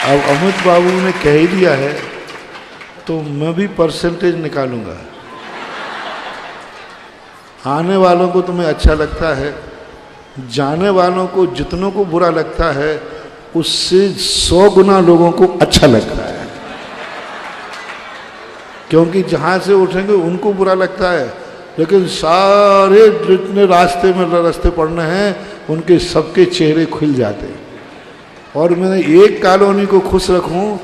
अब अमित बाबू ने कह ही दिया है तो मैं भी परसेंटेज निकालूंगा। आने वालों को तुम्हें अच्छा लगता है, जाने वालों को जितनों को बुरा लगता है उससे 100 गुना लोगों को अच्छा लगता है, क्योंकि जहाँ से उठेंगे उनको बुरा लगता है, लेकिन सारे जितने रास्ते में रास्ते पड़ने हैं उनके सबके चेहरे खुल जाते हैं। और मैंने एक कॉलोनी को खुश रखूं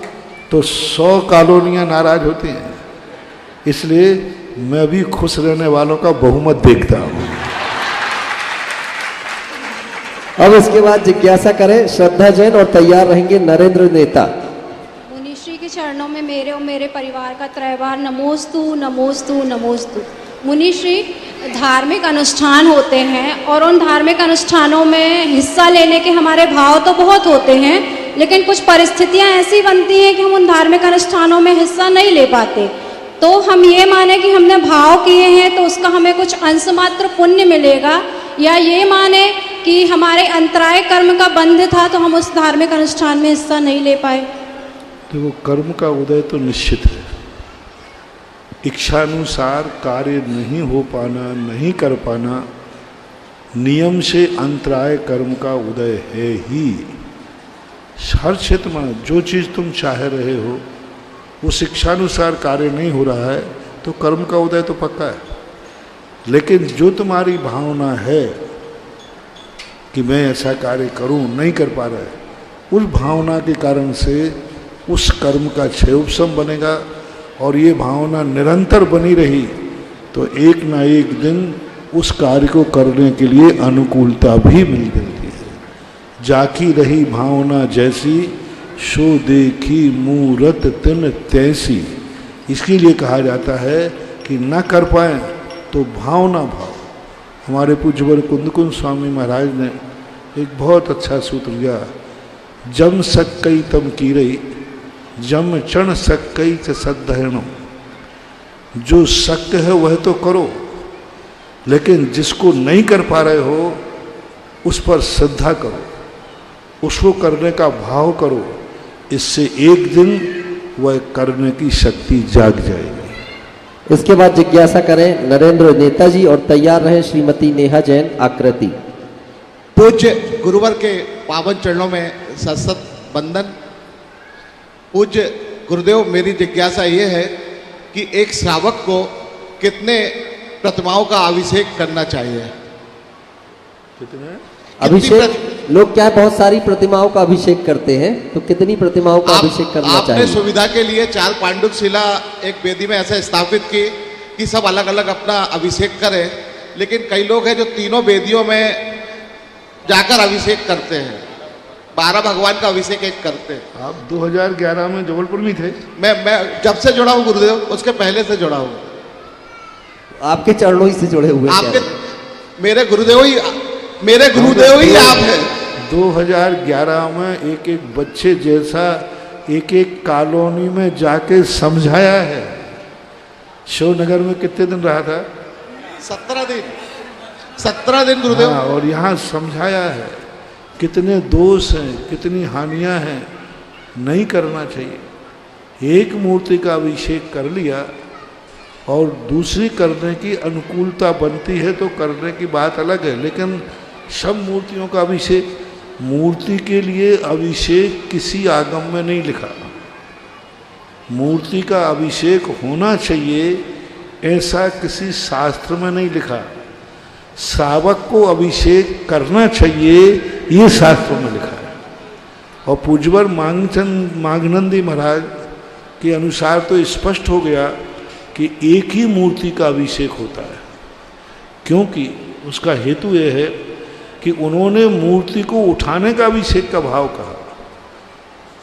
तो 100 कॉलोनियाँ नाराज होती हैं, इसलिए मैं भी खुश रहने वालों का बहुमत देखता हूँ। अब इसके बाद जिज्ञासा करें श्रद्धा जैन और तैयार रहेंगे नरेंद्र नेता। मुनिश्री के चरणों में मेरे और मेरे परिवार का त्रैवार नमोस्तु नमोस्तु नमोस्तु। मुनिश्री, धार्मिक अनुष्ठान होते हैं और उन धार्मिक अनुष्ठानों में हिस्सा लेने के हमारे भाव तो बहुत होते हैं, लेकिन कुछ परिस्थितियां ऐसी बनती हैं कि हम उन धार्मिक अनुष्ठानों में हिस्सा नहीं ले पाते। तो हम ये माने कि हमने भाव किए हैं तो उसका हमें कुछ अंश मात्र पुण्य मिलेगा, या ये माने कि हमारे अंतराय कर्म का बंध था तो हम उस धार्मिक अनुष्ठान में हिस्सा नहीं ले पाए। देखो, कर्म का उदय तो निश्चित है, इच्छानुसार कार्य नहीं हो पाना, नहीं कर पाना, नियम से अंतराय कर्म का उदय है ही। हर क्षेत्र में जो चीज़ तुम चाह रहे हो उस इच्छानुसार कार्य नहीं हो रहा है तो कर्म का उदय तो पक्का है। लेकिन जो तुम्हारी भावना है कि मैं ऐसा कार्य करूं, नहीं कर पा रहा है, उस भावना के कारण से उस कर्म का क्षय उपशम बनेगा। और ये भावना निरंतर बनी रही तो एक ना एक दिन उस कार्य को करने के लिए अनुकूलता भी मिल जाती है। जाकी रही भावना जैसी, सो देखी मूरत तिन तैसी। इसके लिए कहा जाता है कि न कर पाए तो भावना भाव। हमारे पूज्यवर कुंदकुंद स्वामी महाराज ने एक बहुत अच्छा सूत्र दिया, जम सक्कई तम कीरई जम चण सक्कई च सद्धरणम। जो शक्य है वह तो करो, लेकिन जिसको नहीं कर पा रहे हो उस पर श्रद्धा करो, उसको करने का भाव करो। इससे एक दिन वह करने की शक्ति जाग जाएगी। इसके बाद जिज्ञासा करें नरेंद्र नेताजी और तैयार रहे श्रीमती नेहा जैन आकृति। पूज्य गुरुवर के पावन चरणों में सशत बंदन। पूज्य गुरुदेव, मेरी जिज्ञासा ये है कि एक श्रावक को कितने प्रतिमाओं का अभिषेक करना चाहिए? कितने अभिषेक? लोग क्या बहुत सारी प्रतिमाओं का अभिषेक करते हैं, तो कितनी प्रतिमाओं का अभिषेक करना चाहिए? आपने सुविधा के लिए 4 पांडुक शिला एक वेदी में ऐसा स्थापित की कि सब अलग अलग अपना अभिषेक करें, लेकिन कई लोग हैं जो तीनों वेदियों में जाकर अभिषेक करते हैं, 12 भगवान का अभिषेक एक करते हैं। आप 2011 में जबलपुर में थे? मैं जब से जुड़ा हूँ गुरुदेव, उसके पहले से जुड़ा हूँ। आपके चरणों ही से जुड़े हुए? आपके मेरे गुरुदेव ही आप हैं। 2011 में एक एक बच्चे जैसा एक एक कॉलोनी में जाके समझाया है। शिवनगर में कितने दिन रहा था? 17 दिन गुरुदेव। हाँ, और यहाँ समझाया है कितने दोष हैं, कितनी हानियां हैं, नहीं करना चाहिए। एक मूर्ति का अभिषेक कर लिया और दूसरी करने की अनुकूलता बनती है तो करने की बात अलग है, लेकिन सब मूर्तियों का अभिषेक, मूर्ति के लिए अभिषेक किसी आगम में नहीं लिखा। मूर्ति का अभिषेक होना चाहिए ऐसा किसी शास्त्र में नहीं लिखा। श्रावक को अभिषेक करना चाहिए ये शास्त्रों में लिखा है। और पूज्यवर माघनंदी महाराज के अनुसार तो स्पष्ट हो गया कि एक ही मूर्ति का अभिषेक होता है। क्योंकि उसका हेतु यह है कि उन्होंने मूर्ति को उठाने का अभिषेक का भाव कहा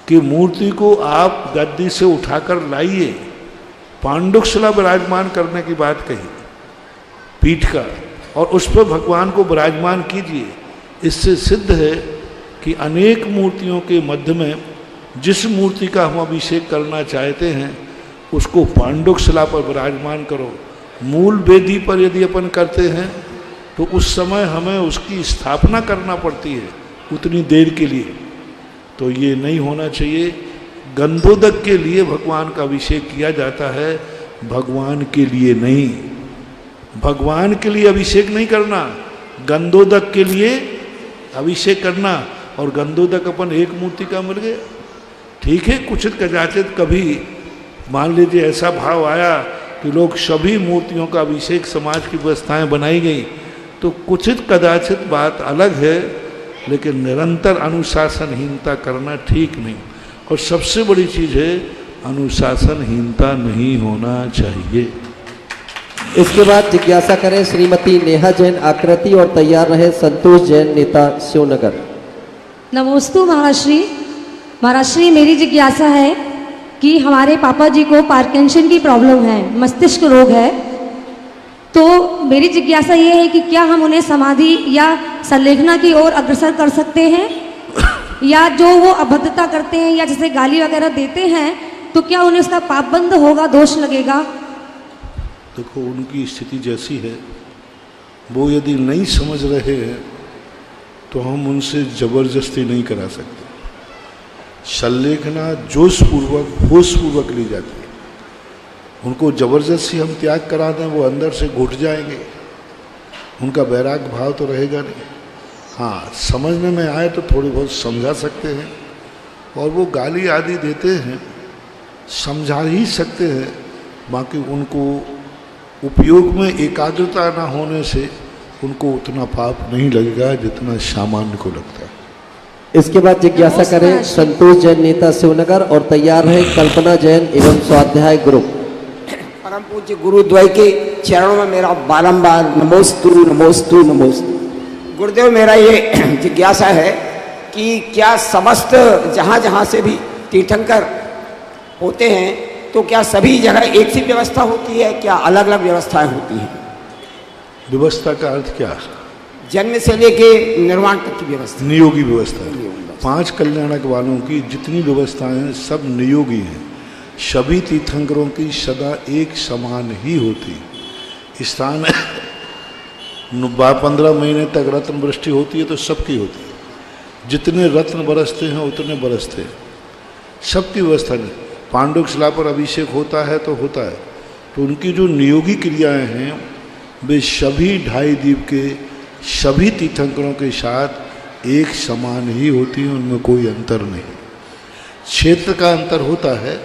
कि मूर्ति को आप गद्दी से उठाकर लाइए, पांडुकशिला विराजमान करने की बात कही पीठ का, और उस पर भगवान को विराजमान कीजिए। इससे सिद्ध है कि अनेक मूर्तियों के मध्य में जिस मूर्ति का हम अभिषेक करना चाहते हैं उसको पांडुकशिला पर विराजमान करो। मूल वेदी पर यदि अपन करते हैं तो उस समय हमें उसकी स्थापना करना पड़ती है उतनी देर के लिए, तो ये नहीं होना चाहिए। गंधोदक के लिए भगवान का अभिषेक किया जाता है, भगवान के लिए नहीं। भगवान के लिए अभिषेक नहीं करना, गंधोदक के लिए अभिषेक करना। और गंधोदक अपन एक मूर्ति का मिल गया, ठीक है। कुछ कदाचित कभी मान लीजिए ऐसा भाव आया कि लोग सभी मूर्तियों का अभिषेक समाज की व्यवस्थाएं बनाई गई, तो कुछ कदाचित बात अलग है, लेकिन निरंतर अनुशासनहीनता करना ठीक नहीं। और सबसे बड़ी चीज़ है अनुशासनहीनता नहीं होना चाहिए। इसके बाद जिज्ञासा करें श्रीमती नेहा जैन आकृति और तैयार रहे संतोष जैन नेता शिवनगर। नमोस्तु महाराज श्री मेरी जिज्ञासा है कि हमारे पापा जी को पार्किंसन की प्रॉब्लम है, मस्तिष्क रोग है, तो मेरी जिज्ञासा ये है कि क्या हम उन्हें समाधि या संलेखना की ओर अग्रसर कर सकते हैं, या जो वो अभद्रता करते हैं या जैसे गाली वगैरह देते हैं तो क्या उन्हें उसका पापबंद होगा, दोष लगेगा? देखो उनकी स्थिति जैसी है, वो यदि नहीं समझ रहे हैं तो हम उनसे जबरदस्ती नहीं करा सकते। संलेखना जोशपूर्वक होशपूर्वक ली जाती है, उनको जबरदस्ती हम त्याग करा दें वो अंदर से घुट जाएंगे, उनका वैराग्य भाव तो रहेगा नहीं। हाँ, समझने में आए तो थोड़ी बहुत समझा सकते हैं, और वो गाली आदि देते हैं समझा ही सकते हैं, बाकी उनको उपयोग में एकाग्रता ना होने से उनको उतना पाप नहीं लगेगा जितना सामान्य को लगता है। इसके बाद जिज्ञासा करें संतोष जैन नेता शिवनगर और तैयार है कल्पना जैन एवं स्वाध्याय ग्रुप। परम पूज्य गुरुद्वय के चरणों में मेरा बारंबार नमोस्तु नमोस्तु नमोस्तु। गुरुदेव, मेरा ये जिज्ञासा है कि क्या समस्त जहाँ जहाँ से भी तीर्थंकर होते हैं तो क्या सभी जगह एक सी व्यवस्था होती है, क्या अलग अलग व्यवस्थाएं होती हैं? व्यवस्था का अर्थ क्या? जन्म से लेके निर्वाण तक की व्यवस्था, नियोगी व्यवस्था। 5 कल्याणक वालों की जितनी व्यवस्थाएं हैं सब नियोगी हैं। सभी तीर्थंकरों की सदा एक समान ही होती। स्थान 15 महीने तक रत्न वृष्टि होती है तो सबकी होती है, जितने रत्न बरसते हैं उतने बरसते हैं, सबकी व्यवस्था नहीं। पांडुकशिला पर अभिषेक होता है तो होता है, तो उनकी जो नियोगी क्रियाएं हैं वे सभी 2.5 द्वीप के सभी तीर्थंकरों के साथ एक समान ही होती हैं, उनमें कोई अंतर नहीं। क्षेत्र का अंतर होता है,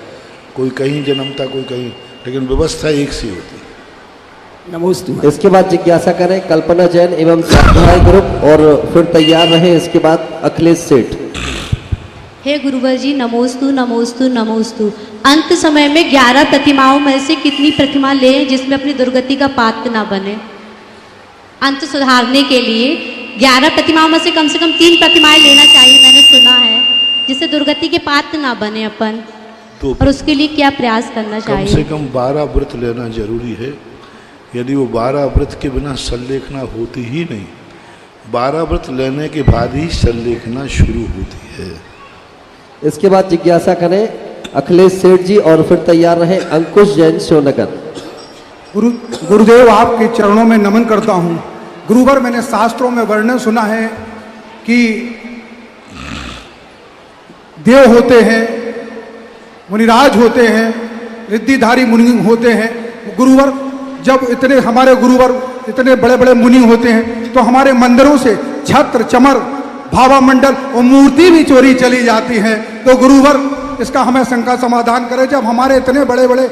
कोई कहीं जन्मता कोई कहीं, लेकिन व्यवस्था एक सी होती है। नमस्ते। इसके बाद जिज्ञासा करें कल्पना जैन एवं स्वाध्याय ग्रुप और फिर तैयार रहे इसके बाद अखिलेश सेठ। हे गुरुवर जी, नमोस्तु नमोस्तु नमोस्तु। अंत समय में 11 प्रतिमाओं में से कितनी प्रतिमा लें जिसमें अपनी दुर्गति का पात्र ना बने? अंत सुधारने के लिए 11 प्रतिमाओं में से कम 3 प्रतिमाएं लेना चाहिए, मैंने सुना है, जिससे दुर्गति के पात्र ना बने अपन। तो और उसके लिए क्या प्रयास करना चाहिए? कम से कम 12 व्रत लेना जरूरी है। यदि वो 12 व्रत के बिना संलेखना होती ही नहीं, 12 व्रत लेने के बाद ही संलेखना शुरू होती है। इसके बाद जिज्ञासा करें अखिलेश सेठ जी और फिर तैयार रहे अंकुश जैन शिवनगर। गुरुदेव, आपके चरणों में नमन करता हूँ। गुरुवर, मैंने शास्त्रों में वर्णन सुना है कि देव होते हैं, मुनिराज होते हैं, रिद्धिधारी मुनि होते हैं। गुरुवर, जब इतने हमारे गुरुवर इतने बड़े बड़े मुनि होते हैं तो हमारे मंदिरों से छत्र चमर भावा मंडल और मूर्ति भी चोरी चली जाती है। तो गुरुवर, इसका हमें शंका समाधान करें। जब हमारे इतने बड़े बड़े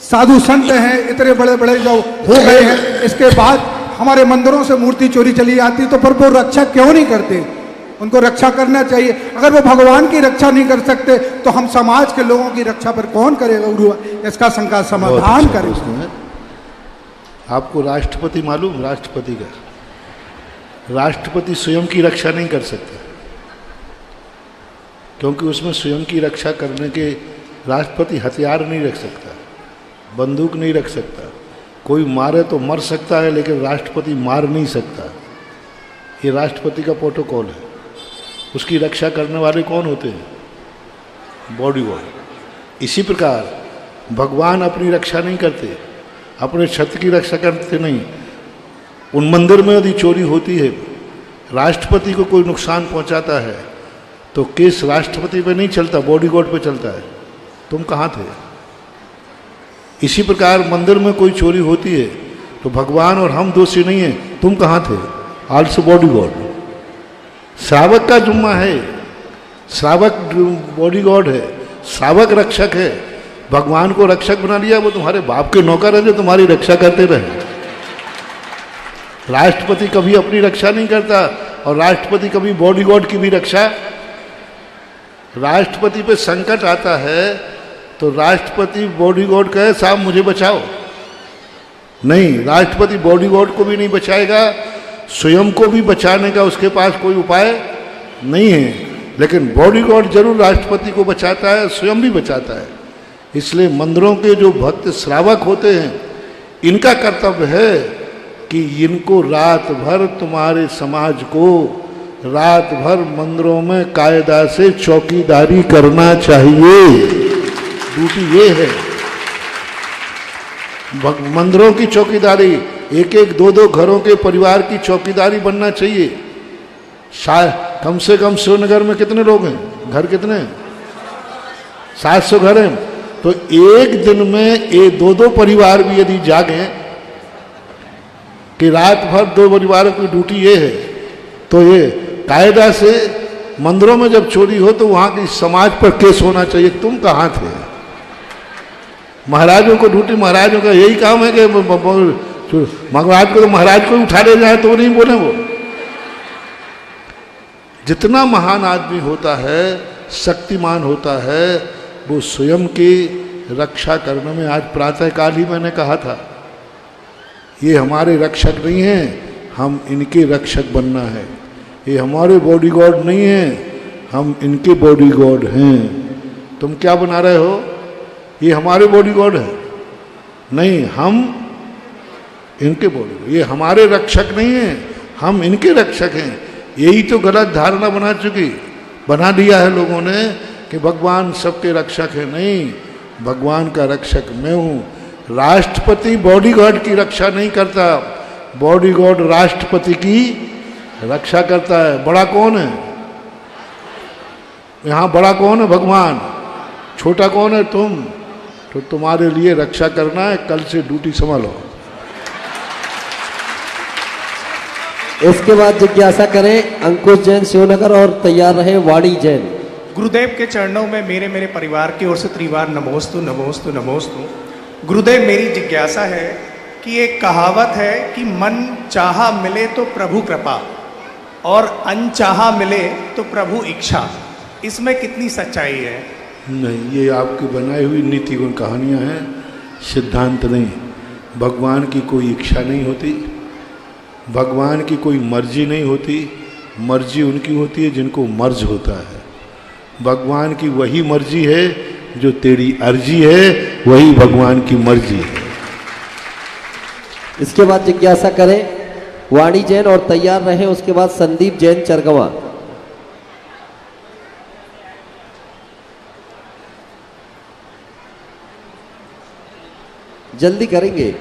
साधु संत हैं, इतने बड़े बड़े जो हो गए हैं, इसके बाद हमारे मंदिरों से मूर्ति चोरी चली जाती, तो फिर वो रक्षा क्यों नहीं करते? उनको रक्षा करना चाहिए। अगर वो भगवान की रक्षा नहीं कर सकते तो हम समाज के लोगों की रक्षा पर कौन करेगा? गुरुवर, इसका शंका समाधान करें। आपको राष्ट्रपति मालूम? राष्ट्रपति का, राष्ट्रपति स्वयं की रक्षा नहीं कर सकता, क्योंकि उसमें स्वयं की रक्षा करने के राष्ट्रपति हथियार नहीं रख सकता, बंदूक नहीं रख सकता। कोई मारे तो मर सकता है, लेकिन राष्ट्रपति मार नहीं सकता। ये राष्ट्रपति का प्रोटोकॉल है। उसकी रक्षा करने वाले कौन होते हैं? बॉडीगार्ड। इसी प्रकार भगवान अपनी रक्षा नहीं करते, अपने छत्र की रक्षा करते नहीं। उन मंदिर में यदि चोरी होती है, राष्ट्रपति को कोई नुकसान पहुंचाता है, तो केस राष्ट्रपति पे नहीं चलता, बॉडीगार्ड पे चलता है। तुम कहाँ थे? इसी प्रकार मंदिर में कोई चोरी होती है तो भगवान और हम दोषी नहीं है, तुम कहाँ थे? Also bodyguard. श्रावक का जुम्मा है, श्रावक बॉडीगार्ड है, श्रावक रक्षक है। भगवान को रक्षक बना लिया, वो तुम्हारे बाप के नौकर है जो तुम्हारी रक्षा करते रहे। राष्ट्रपति कभी अपनी रक्षा नहीं करता, और राष्ट्रपति कभी बॉडीगार्ड की भी रक्षा। राष्ट्रपति पे संकट आता है तो राष्ट्रपति बॉडीगार्ड कहे साहब मुझे बचाओ, नहीं, राष्ट्रपति बॉडीगार्ड को भी नहीं बचाएगा, स्वयं को भी बचाने का उसके पास कोई उपाय नहीं है। लेकिन बॉडीगार्ड जरूर राष्ट्रपति को बचाता है, स्वयं भी बचाता है। इसलिए मंदिरों के जो भक्त श्रावक होते हैं, इनका कर्तव्य है कि इनको रात भर तुम्हारे समाज को रात भर मंदिरों में कायदा से चौकीदारी करना चाहिए। ड्यूटी ये है मंदिरों की चौकीदारी, एक एक दो दो घरों के परिवार की चौकीदारी बनना चाहिए। कम से कम शिवनगर में कितने लोग हैं? घर कितने? 700 घर हैं। तो एक दिन में ये दो दो परिवार भी यदि जागें कि रात भर दो परिवारों की ड्यूटी ये है, तो ये कायदा से मंदिरों में जब चोरी हो तो वहां की समाज पर केस होना चाहिए। तुम कहाँ थे? महाराजों को ड्यूटी, महाराजों का यही काम है कि महाराज को तो महाराज को उठा ले जाए तो नहीं बोले। वो जितना महान आदमी होता है, शक्तिमान होता है, वो स्वयं की रक्षा करने में, आज प्रातःकाल ही मैंने कहा था, ये हमारे रक्षक नहीं हैं, हम इनके रक्षक बनना है। ये हमारे बॉडीगार्ड नहीं हैं, हम इनके बॉडीगार्ड हैं। तुम क्या बना रहे हो? ये हमारे बॉडीगार्ड है? नहीं, हम इनके बॉडीगार्ड। ये हमारे रक्षक नहीं हैं, हम इनके रक्षक हैं। यही तो गलत धारणा बना दिया है लोगों ने कि भगवान सबके रक्षक है। नहीं, भगवान का रक्षक मैं हूँ। राष्ट्रपति बॉडीगार्ड की रक्षा नहीं करता, बॉडीगार्ड राष्ट्रपति की रक्षा करता है। बड़ा कौन है यहाँ? बड़ा कौन है? भगवान। छोटा कौन है? तुम। तो तुम्हारे लिए रक्षा करना है, कल से ड्यूटी संभालो। इसके बाद जिज्ञासा करें अंकुश जैन शिवनगर और तैयार रहे वाणी जैन। गुरुदेव के चरणों में मेरे परिवार की ओर से त्रिवार नमोस्तु नमोस्तु नमोस्तु। गुरुदेव, मेरी जिज्ञासा है कि एक कहावत है कि मन चाहा मिले तो प्रभु कृपा और अनचाहा मिले तो प्रभु इच्छा, इसमें कितनी सच्चाई है? नहीं, ये आपकी बनाई हुई नीति गुण कहानियाँ हैं, सिद्धांत नहीं। भगवान की कोई इच्छा नहीं होती, भगवान की कोई मर्जी नहीं होती। मर्जी उनकी होती है जिनको मर्ज होता है। भगवान की वही मर्जी है जो तेरी अर्जी है, वही भगवान की मर्जी है। इसके बाद जिज्ञासा करें वाणी जैन और तैयार रहे उसके बाद संदीप जैन चरगवा। जल्दी करेंगे।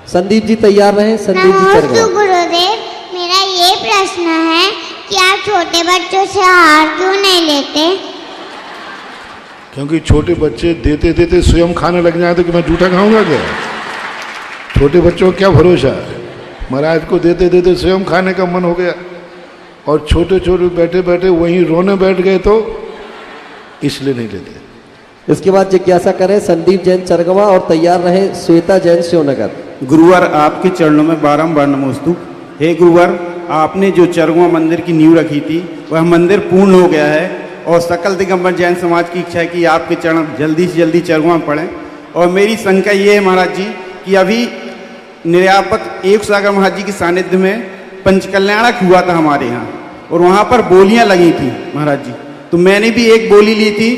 संदीप जी तैयार रहे। संदीप जी चरगवा। गुरुदेव, मेरा ये प्रश्न है कि आप छोटे बच्चों से आहार क्यों नहीं लेते? क्योंकि छोटे बच्चे देते देते स्वयं खाने लग जाए तो कि मैं जूठा खाऊंगा क्या? छोटे बच्चों को क्या भरोसा है? महाराज को देते देते स्वयं खाने का मन हो गया, और छोटे छोटे बैठे बैठे वहीं रोने बैठ गए, तो इसलिए नहीं लेते। इसके बाद जिज्ञासा करें संदीप जैन चरगवा और तैयार रहे श्वेता जैन शिवनगर। गुरुवर, आपके चरणों में बारंबार नमोस्तु। हे गुरुवर, आपने जो चरगवा मंदिर की नींव रखी थी वह मंदिर पूर्ण हो गया है, और सकल दिगंबर जैन समाज की इच्छा है कि आपके चरण जल्दी से जल्दी चरगवा में पड़ें। और मेरी शंका ये है महाराज जी कि अभी निर्यापक एक सागर महाराज जी के सानिध्य में पंचकल्याणक हुआ था हमारे यहाँ, और वहाँ पर बोलियाँ लगी थी महाराज जी। तो मैंने भी एक बोली ली थी,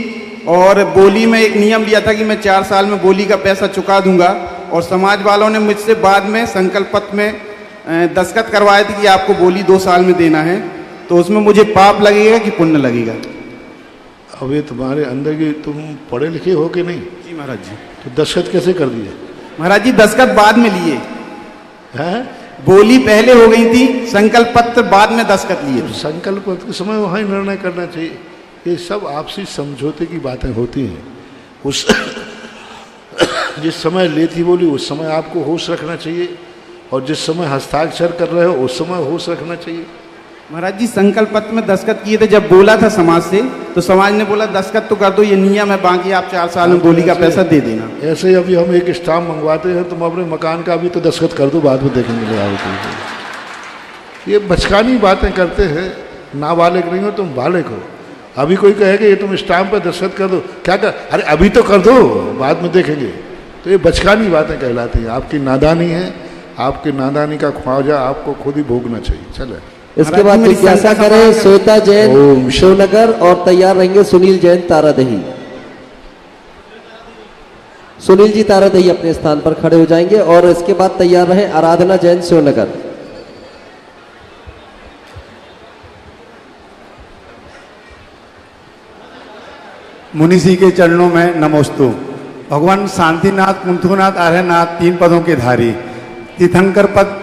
और बोली में एक नियम लिया था कि मैं 4 साल में बोली का पैसा चुका दूंगा, और समाज वालों ने मुझसे बाद में संकल्प पत्र में दस्तखत करवाए थे कि आपको बोली 2 साल में देना है। तो उसमें मुझे पाप लगेगा कि पुण्य लगेगा? अब ये तुम्हारे अंदर की, तुम पढ़े लिखे हो कि नहीं? जी महाराज जी। तो दस्तखत कैसे कर दिए? महाराज जी दस्तखत बाद में लिए हैं? बोली पहले हो गई थी, संकल्प पत्र बाद में दस्तखत लिए। तो संकल्प पत्र के समय वहाँ ही निर्णय करना चाहिए। ये सब आपसी समझौते की बातें होती हैं। उस जिस समय लेती बोली उस समय आपको होश रखना चाहिए, और जिस समय हस्ताक्षर कर रहे हो उस समय होश रखना चाहिए। महाराज जी संकल्प पत्र में दस्तखत किए थे, जब बोला था समाज से तो समाज ने बोला दस्तखत तो कर दो, ये नियम है, बाकी आप 4 साल में बोली का पैसा दे देना। ऐसे ही अभी हम एक स्टाम्प मंगवाते हैं, तुम अपने मकान का भी तो दस्तखत कर दो, बाद में देखेंगे ले आओ। ये बचकानी बातें करते हैं। नाबालिग नहीं हो तुम, बालिग हो। अभी कोई कहेगा ये तुम स्टाम्प पर दस्तखत कर दो, क्या कर, अरे अभी तो कर दो, बाद में देखेंगे। तो ये बचकानी बातें कहलाती हैं। आपकी नादानी है, आपकी नादानी का ख्वाजा आपको खुद ही भोगना चाहिए। चले इसके बाद जिज्ञासा करें श्वेता जैन शिवनगर, और तैयार रहेंगे सुनील जैन तारादही। सुनील जी तारादही अपने स्थान पर खड़े हो जाएंगे, और इसके बाद तैयार रहे आराधना जैन शिवनगर। मुनि जी के चरणों में नमोस्तु। भगवान शांतिनाथ, कुंथुनाथ, आर्यनाथ 3 पदों के धारी, तीर्थंकर पद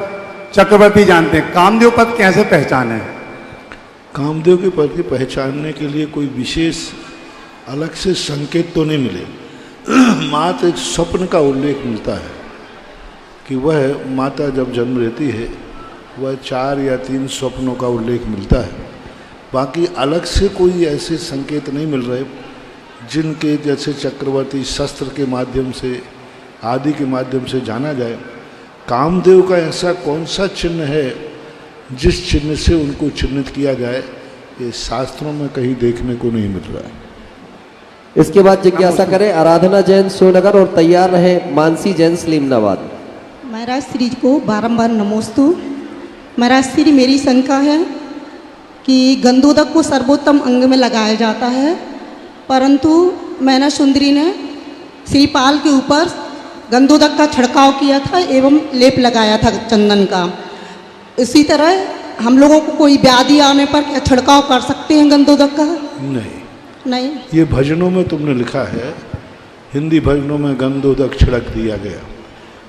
चक्रवर्ती जानते हैं, कामदेव पद कैसे पहचाने? कामदेव के पद की पहचानने के लिए कोई विशेष अलग से संकेत तो नहीं मिले। मात्र एक स्वप्न का उल्लेख मिलता है कि वह माता जब जन्म लेती है वह 4 या 3 स्वप्नों का उल्लेख मिलता है। बाकी अलग से कोई ऐसे संकेत नहीं मिल रहे जिनके जैसे चक्रवर्ती शस्त्र के माध्यम से आदि के माध्यम से जाना जाए। कामदेव का ऐसा कौन सा चिन्ह है जिस चिन्ह से उनको चिन्हित किया जाए, ये शास्त्रों में कहीं देखने को नहीं मिल रहा है। इसके बाद जिज्ञासा करें आराधना जैन शिवनगर, और तैयार रहे मानसी जैन सलीमनाबाद। महाराज श्री को बारंबार नमोस्तु। महाराज श्री मेरी शंका है कि गंधोदक को सर्वोत्तम अंग में लगाया जाता है, परंतु मैना सुंदरी ने श्रीपाल के ऊपर गंधोदक का छिड़काव किया था एवं लेप लगाया था चंदन का। इसी तरह हम लोगों को कोई व्याधि आने पर क्या छिड़काव कर सकते हैं गंधोदक का? नहीं। ये भजनों में तुमने लिखा है, हिंदी भजनों में गंधोदक छिड़क दिया गया,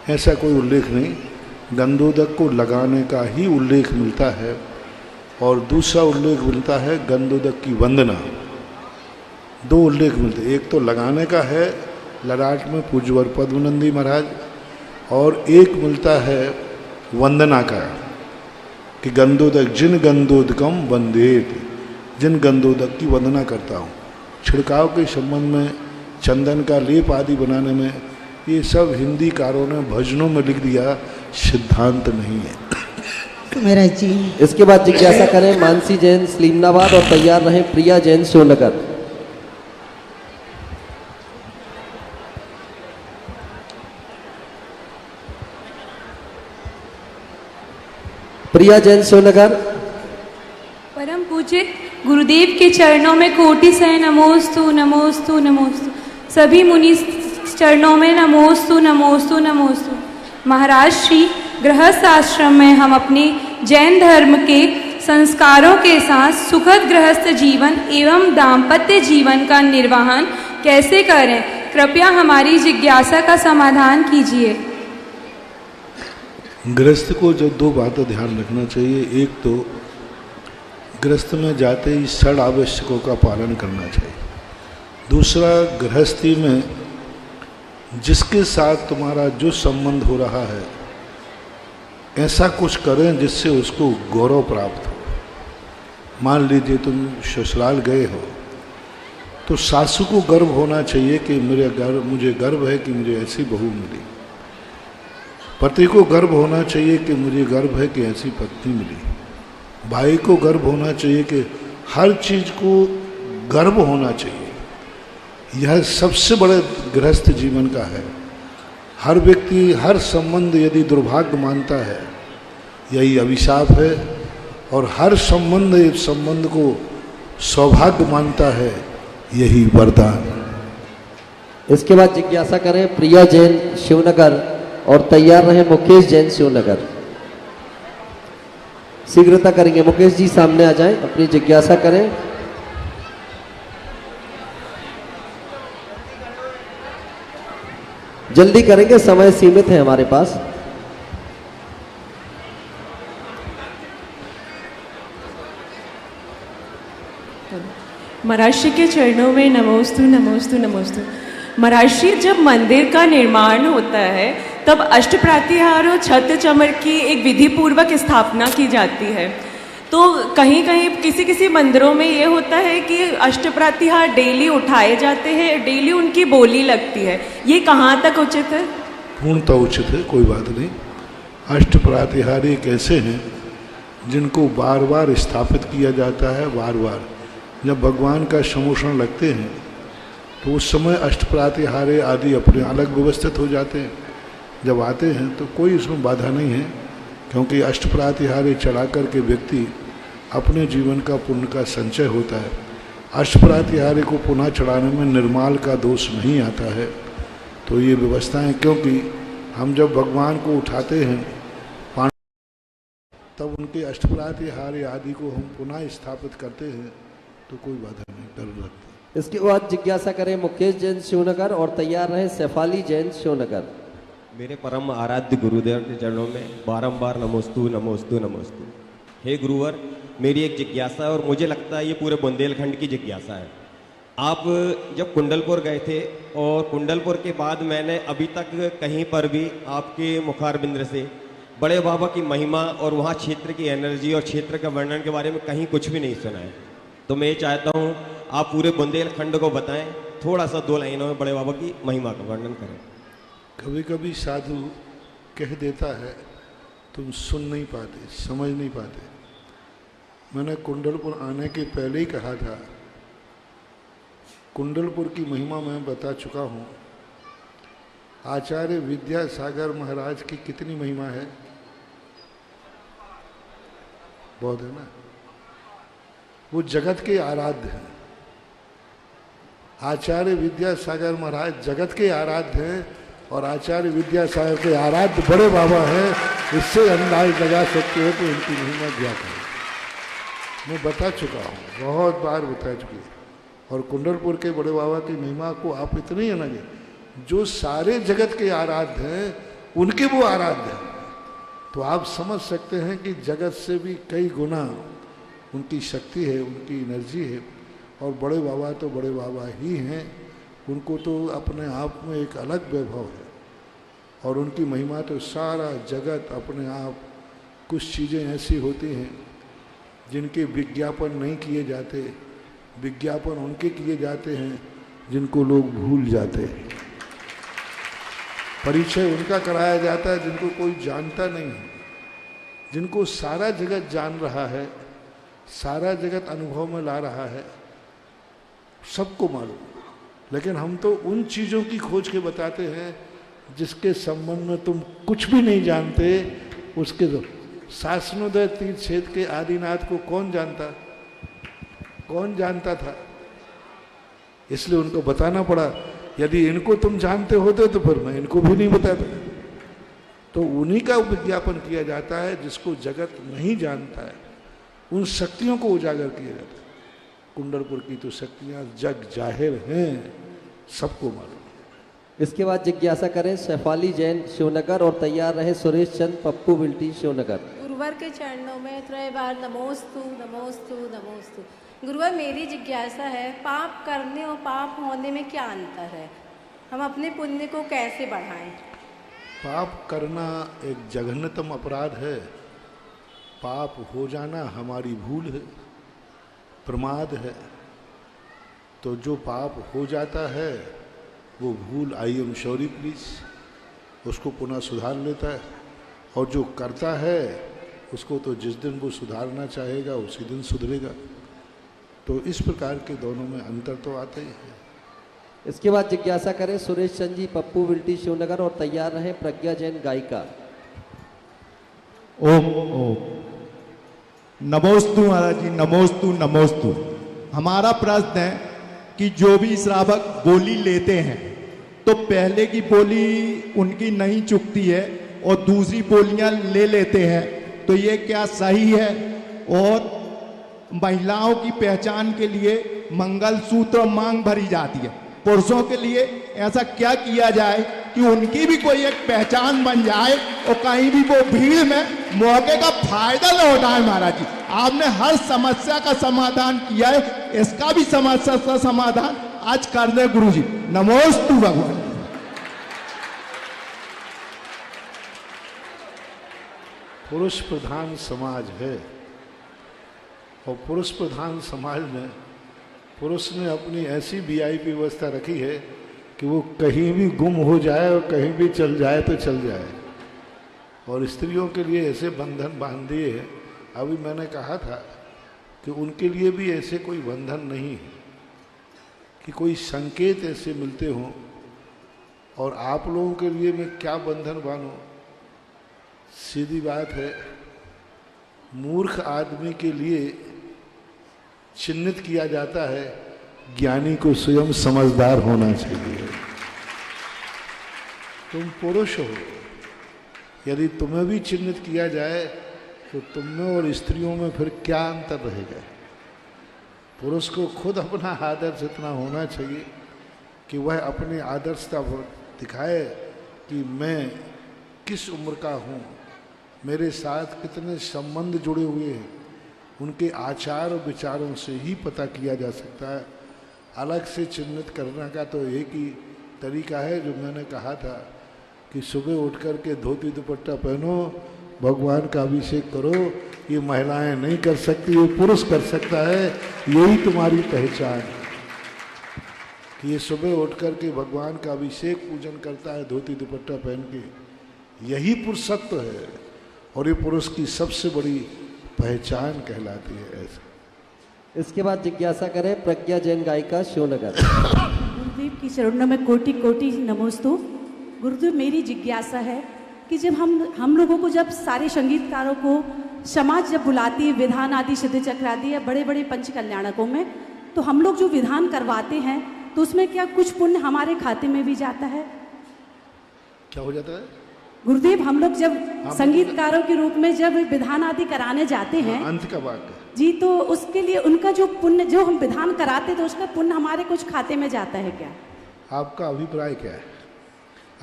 ऐसा कोई उल्लेख नहीं। गंधोदक को लगाने का ही उल्लेख मिलता है, और दूसरा उल्लेख मिलता है गंधोदक की वंदना। 2 उल्लेख मिलते हैं, एक तो लगाने का है ललाट में पूज्यवर पद्मनंदी महाराज, और एक मिलता है वंदना का कि गंधोदक जिन गंधोदकम वंदेत, जिन गंधोदक की वंदना करता हूँ। छिड़काव के संबंध में चंदन का लेप आदि बनाने में ये सब हिंदी कारों ने भजनों में लिख दिया, सिद्धांत नहीं है। महाराज जी इसके बाद जिज्ञासा करें मानसी जैन सलीमनाबाद, और तैयार रहे प्रिया जैन शिवनगर। प्रिया जैन शिवनगर। परम पूज्य गुरुदेव के चरणों में कोटि से नमोस्तु नमोस्तु नमोस्तु। सभी मुनि चरणों में नमोस्तु नमोस्तु नमोस्तु। महाराज श्री गृहस्थ आश्रम में हम अपने जैन धर्म के संस्कारों के साथ सुखद गृहस्थ जीवन एवं दाम्पत्य जीवन का निर्वहन कैसे करें, कृपया हमारी जिज्ञासा का समाधान कीजिए। गृहस्थ को जो 2 बातें ध्यान रखना चाहिए, एक तो गृहस्थ में जाते ही षड आवश्यकों का पालन करना चाहिए। दूसरा, गृहस्थी में जिसके साथ तुम्हारा जो संबंध हो रहा है ऐसा कुछ करें जिससे उसको गौरव प्राप्त हो। मान लीजिए तुम ससुराल गए हो तो सासू को गर्व होना चाहिए कि मुझे गर्व है कि मुझे ऐसी बहू मिली। पति को गर्व होना चाहिए कि मुझे गर्व है कि ऐसी पत्नी मिली। भाई को गर्व होना चाहिए कि हर चीज़ को गर्व होना चाहिए। यह सबसे बड़े गृहस्थ जीवन का है। हर व्यक्ति हर संबंध यदि दुर्भाग्य मानता है, यही अभिशाप है, और हर संबंध इस संबंध को सौभाग्य मानता है, यही वरदान। इसके बाद जिज्ञासा करें प्रिया जैन शिवनगर और तैयार रहे मुकेश जैन शिवनगर। शीघ्रता करेंगे, मुकेश जी सामने आ जाएं, अपनी जिज्ञासा करें। जल्दी करेंगे, समय सीमित है हमारे पास। महाराज श्री के चरणों में नमोस्तु नमोस्तु नमोस्तु। महाराज श्री, जब मंदिर का निर्माण होता है तब अष्टप्रातिहार और छत्र चमर की एक विधि पूर्वक स्थापना की जाती है। तो कहीं कहीं किसी किसी मंदिरों में ये होता है कि अष्टप्रातिहार डेली उठाए जाते हैं, डेली उनकी बोली लगती है, ये कहाँ तक उचित है? पूर्णतः उचित है, कोई बात नहीं। अष्टप्रातिहार एक ऐसे हैं जिनको बार बार स्थापित किया जाता है। बार बार जब भगवान का समोषण लगते हैं तो उस समय अष्टप्रातिहारे आदि अपने अलग व्यवस्थित हो जाते हैं। जब आते हैं तो कोई उसमें बाधा नहीं है, क्योंकि अष्टप्रातिहारे चढ़ा करके व्यक्ति अपने जीवन का पुण्य का संचय होता है। अष्टप्रातिहारे को पुनः चढ़ाने में निर्माल का दोष नहीं आता है। तो ये व्यवस्थाएं, क्योंकि हम जब भगवान को उठाते हैं तब उनके अष्टप्रातिहारे आदि को हम पुनः स्थापित करते हैं, तो कोई बाधा नहीं कर रखते। इसके बाद जिज्ञासा करें मुकेश जैन शिवनगर और तैयार रहे सैफाली जैन शिवनगर। मेरे परम आराध्य गुरुदेव के चरणों में बारंबार नमोस्तु नमोस्तु नमोस्तु। हे गुरुवर, मेरी एक जिज्ञासा है और मुझे लगता है ये पूरे बुंदेलखंड की जिज्ञासा है। आप जब कुंडलपुर गए थे और कुंडलपुर के बाद मैंने अभी तक कहीं पर भी आपके मुखारबिंद से बड़े बाबा की महिमा और वहाँ क्षेत्र की एनर्जी और क्षेत्र के वर्णन के बारे में कहीं कुछ भी नहीं सुना है। तो मैं ये चाहता हूँ आप पूरे बुंदेलखंड को बताएं, थोड़ा सा 2 लाइनों में बड़े बाबा की महिमा का वर्णन करें। कभी कभी साधु कह देता है, तुम सुन नहीं पाते, समझ नहीं पाते। मैंने कुंडलपुर आने के पहले ही कहा था, कुंडलपुर की महिमा मैं बता चुका हूँ। आचार्य विद्यासागर महाराज की कितनी महिमा है? बहुत है ना। वो जगत के आराध्य हैं। आचार्य विद्यासागर महाराज जगत के आराध्य हैं और आचार्य विद्यासागर के आराध्य बड़े बाबा हैं। इससे अंदाज लगा सकते हो कि इनकी महिमा क्या है। मैं बता चुका हूँ, बहुत बार बता चुकी है। और कुंडलपुर के बड़े बाबा की महिमा को आप इतनी है ना, जो सारे जगत के आराध्य हैं उनके वो आराध्य हैं। तो आप समझ सकते हैं कि जगत से भी कई गुना उनकी शक्ति है, उनकी एनर्जी है। और बड़े बाबा तो बड़े बाबा ही हैं, उनको तो अपने आप में एक अलग वैभव है। और उनकी महिमा तो सारा जगत अपने आप, कुछ चीज़ें ऐसी होती हैं जिनके विज्ञापन नहीं किए जाते, विज्ञापन उनके किए जाते हैं जिनको लोग भूल जाते हैं। परिचय उनका कराया जाता है जिनको कोई जानता नहीं है, जिनको सारा जगत जान रहा है, सारा जगत अनुभव में ला रहा है, सबको मालूम। लेकिन हम तो उन चीज़ों की खोज के बताते हैं जिसके संबंध में तुम कुछ भी नहीं जानते। उसके शासनोदय तीर्थ क्षेत्र के आदिनाथ को कौन जानता, कौन जानता था? इसलिए उनको बताना पड़ा। यदि इनको तुम जानते होते तो फिर मैं इनको भी नहीं बताता। तो उन्हीं का विज्ञापन किया जाता है जिसको जगत नहीं जानता है, उन शक्तियों को उजागर किया जाता है। कुंडलपुर की तो शक्तियां जग जाहिर हैं, सबको मालूम। इसके बाद जिज्ञासा करें सैफाली जैन शिवनगर और तैयार रहे सुरेश चंद पप्पू बिल्टी शिवनगर। गुरुवर के चरणों में त्रय बार नमोस्तु नमोस्तु नमोस्तु। गुरुवर, मेरी जिज्ञासा है, पाप करने और पाप होने में क्या अंतर है? हम अपने पुण्य को कैसे बढ़ाएं? पाप करना एक जघन्यतम अपराध है। पाप हो जाना हमारी भूल है, प्रमाद है। तो जो पाप हो जाता है वो भूल, आई एम सॉरी प्लीज, उसको पुनः सुधार लेता है। और जो करता है उसको तो जिस दिन वो सुधारना चाहेगा उसी दिन सुधरेगा। तो इस प्रकार के दोनों में अंतर तो आता ही है। इसके बाद जिज्ञासा करें सुरेश चंद जी, पप्पू विल्टी, शिवनगर, और तैयार रहें प्रज्ञा जैन गायिका। ओम ओम नमोस्तु महाराज जी, नमोस्तु नमोस्तु। हमारा प्रश्न है कि जो भी श्रावक बोली लेते हैं तो पहले की बोली उनकी नहीं चुकती है और दूसरी बोलियां ले लेते हैं, तो ये क्या सही है? और महिलाओं की पहचान के लिए मंगलसूत्र मांग भरी जाती है, पुरुषों के लिए ऐसा क्या किया जाए कि उनकी भी कोई एक पहचान बन जाए और कहीं भी वो भीड़ में मौके का फायदा न उठाए? महाराज जी, आपने हर समस्या का समाधान किया है, इसका भी समस्या का समाधान आज कर दे गुरु जी। नमोस्तु भगवान। पुरुष प्रधान समाज है और पुरुष प्रधान समाज में पुरुष ने अपनी ऐसी वीआईपी व्यवस्था रखी है कि वो कहीं भी गुम हो जाए और कहीं भी चल जाए तो चल जाए, और स्त्रियों के लिए ऐसे बंधन बांध दिए हैं। अभी मैंने कहा था कि उनके लिए भी ऐसे कोई बंधन नहीं है कि कोई संकेत ऐसे मिलते हों, और आप लोगों के लिए मैं क्या बंधन बांधूं? सीधी बात है, मूर्ख आदमी के लिए चिन्हित किया जाता है, ज्ञानी को स्वयं समझदार होना चाहिए। तुम पुरुष हो, यदि तुम्हें भी चिन्हित किया जाए तो तुम में और स्त्रियों में फिर क्या अंतर रहेगा? पुरुष को खुद अपना आदर्श इतना होना चाहिए कि वह अपनी आदर्शता दिखाए कि मैं किस उम्र का हूँ, मेरे साथ कितने संबंध जुड़े हुए हैं। उनके आचार और विचारों से ही पता किया जा सकता है। अलग से चिन्हित करने का तो एक ही तरीका है जो मैंने कहा था कि सुबह उठ कर के धोती दुपट्टा पहनो, भगवान का अभिषेक करो। ये महिलाएं नहीं कर सकती, ये पुरुष कर सकता है। यही तुम्हारी पहचान है कि ये सुबह उठ कर के भगवान का अभिषेक पूजन करता है धोती दुपट्टा पहन के। यही पुरुषत्व है और ये पुरुष की सबसे बड़ी पहचान कहलाती है। ऐसा। इसके बाद जिज्ञासा करें प्रज्ञा जैन गायिका, शिवनगर। गुरुदेव की चरणों में कोटि कोटि नमोस्तु। गुरुदेव, मेरी जिज्ञासा है कि जब हम लोगों को, जब सारे संगीतकारों को समाज जब बुलाती है विधान आदि, सिद्ध चक्र आदि या बड़े बड़े पंच कल्याणकों में, तो हम लोग जो विधान करवाते हैं तो उसमें क्या कुछ पुण्य हमारे खाते में भी जाता है? क्या हो जाता है गुरुदेव? हम लोग जब संगीतकारों के रूप में जब विधान आदि कराने जाते हैं, अंत का वाक्य जी, तो उसके लिए उनका जो पुण्य, जो हम विधान कराते तो उसका पुण्य हमारे कुछ खाते में जाता है क्या? आपका अभिप्राय क्या है?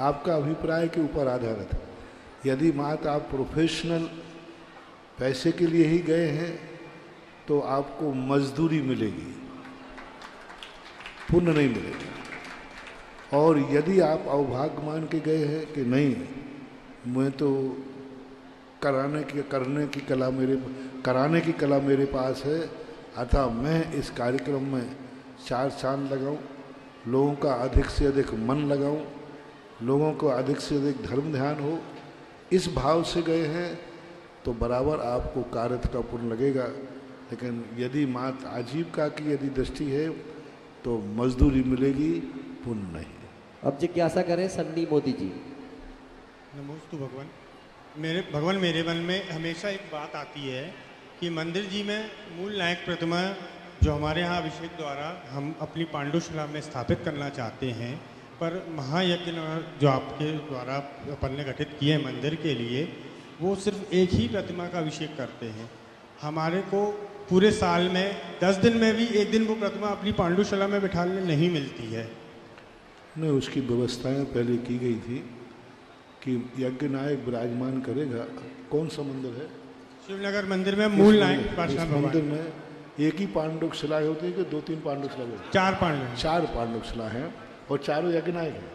आपका अभिप्राय के ऊपर आधारित है। यदि मात आप प्रोफेशनल पैसे के लिए ही गए हैं तो आपको मजदूरी मिलेगी, पुण्य नहीं मिलेगा। और यदि आप अवभाग्य मान के गए हैं कि नहीं, मैं तो कराने की कला मेरे पास है, अतः मैं इस कार्यक्रम में 4 चांद लगाऊं, लोगों का अधिक से अधिक मन लगाऊं, लोगों को अधिक से अधिक धर्म ध्यान हो, इस भाव से गए हैं तो बराबर आपको कार्य का पुण्य लगेगा। लेकिन यदि मात आजीविका की यदि दृष्टि है तो मजदूरी मिलेगी, पुण्य नहीं। अब जिज्ञासा करें सन्नी मोदी जी। नमोस्तु भगवान। मेरे मन में हमेशा एक बात आती है कि मंदिर जी में मूल नायक प्रतिमा जो हमारे यहाँ अभिषेक द्वारा हम अपनी पांडुशिला में स्थापित करना चाहते हैं, पर महायज्ञ जो आपके द्वारा अपन ने गठित किए हैं मंदिर के लिए, वो सिर्फ एक ही प्रतिमा का अभिषेक करते हैं। हमारे को पूरे साल में 10 दिन में भी एक दिन वो प्रतिमा अपनी पांडुशिला में बिठाने नहीं मिलती है। नहीं, उसकी व्यवस्थाएं पहले की गई थी कि यज्ञ नायक विराजमान करेगा। कौन सा मंदिर है? शिवनगर मंदिर में मूल नायक मंदिर में एक ही पांडुक शिला होती है कि 2-3 पांडुक शिला होती है? 4 पांडुक शिला है और चारों यज्ञ नायक हैं।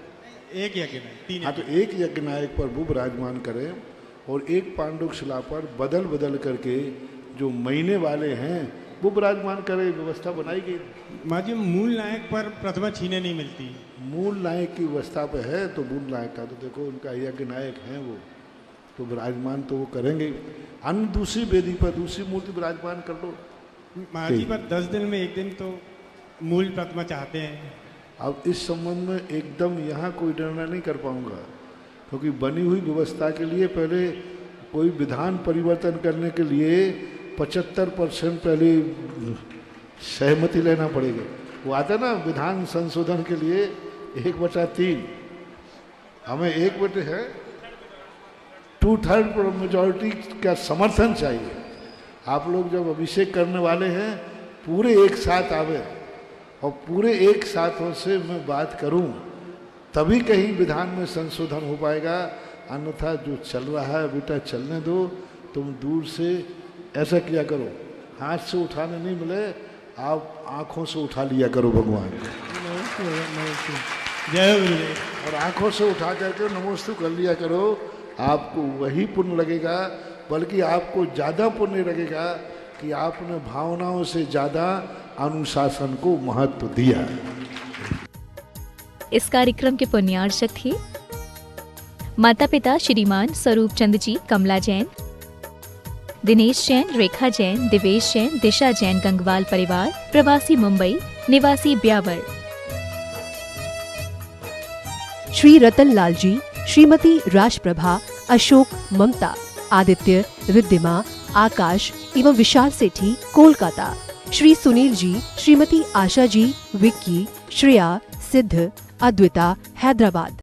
एक यज्ञ नायक, 3। हाँ, तो एक यज्ञ नायक पर वो विराजमान करें और एक पांडुक शिला पर बदल बदल करके जो महीने वाले हैं वो विराजमान करे। व्यवस्था बनाई गई। माँ जी, मूल नायक पर प्रतिमा छीने नहीं मिलती। मूल नायक की व्यवस्था पे है तो मूल नायक का तो देखो, उनका यज्ञ नायक हैं वो तो विराजमान तो वो करेंगे। अन्य दूसरी वेदी पर दूसरी मूर्ति विराजमान कर लो। माँ जी, पर 10 दिन में एक दिन तो मूल प्रतिमा चाहते हैं। अब इस संबंध में एकदम यहाँ कोई निर्णय नहीं कर पाऊँगा, क्योंकि बनी हुई व्यवस्था के लिए पहले कोई विधान परिवर्तन करने के लिए 75% पहले सहमति लेना पड़ेगा। वो आता ना विधान संशोधन के लिए 1/3, हमें 1 है 2/3 मेजॉरिटी का समर्थन चाहिए। आप लोग जब अभिषेक करने वाले हैं पूरे एक साथ आवे और पूरे एक साथों से मैं बात करूं, तभी कहीं विधान में संशोधन हो पाएगा। अन्यथा जो चल रहा है बेटा चलने दो। तुम दूर से ऐसा किया करो, हाथ से उठाने नहीं मिले, आप आंखों से उठा लिया करो भगवान। जय गुरुदेव। और आंखों से उठा करके नमोस्तु कर लिया करो। आपको वही पुण्य लगेगा, बल्कि आपको ज़्यादा पुण्य लगेगा कि आपने भावनाओं से ज़्यादा अनुशासन को महत्व दिया। इस कार्यक्रम के पुण्यार्चक थे माता पिता श्रीमान स्वरूप चंद जी, कमला जैन, दिनेश जैन, रेखा जैन, दिवेश जैन, दिशा जैन, गंगवाल परिवार, प्रवासी मुंबई, निवासी ब्यावर। श्री रतन लाल जी, श्रीमती राजप्रभा, अशोक, ममता, आदित्य, रिद्धिमा, आकाश एवं विशाल सेठी, कोलकाता। श्री सुनील जी, श्रीमती आशा जी, विक्की, श्रेया, सिद्ध, अद्विता, हैदराबाद।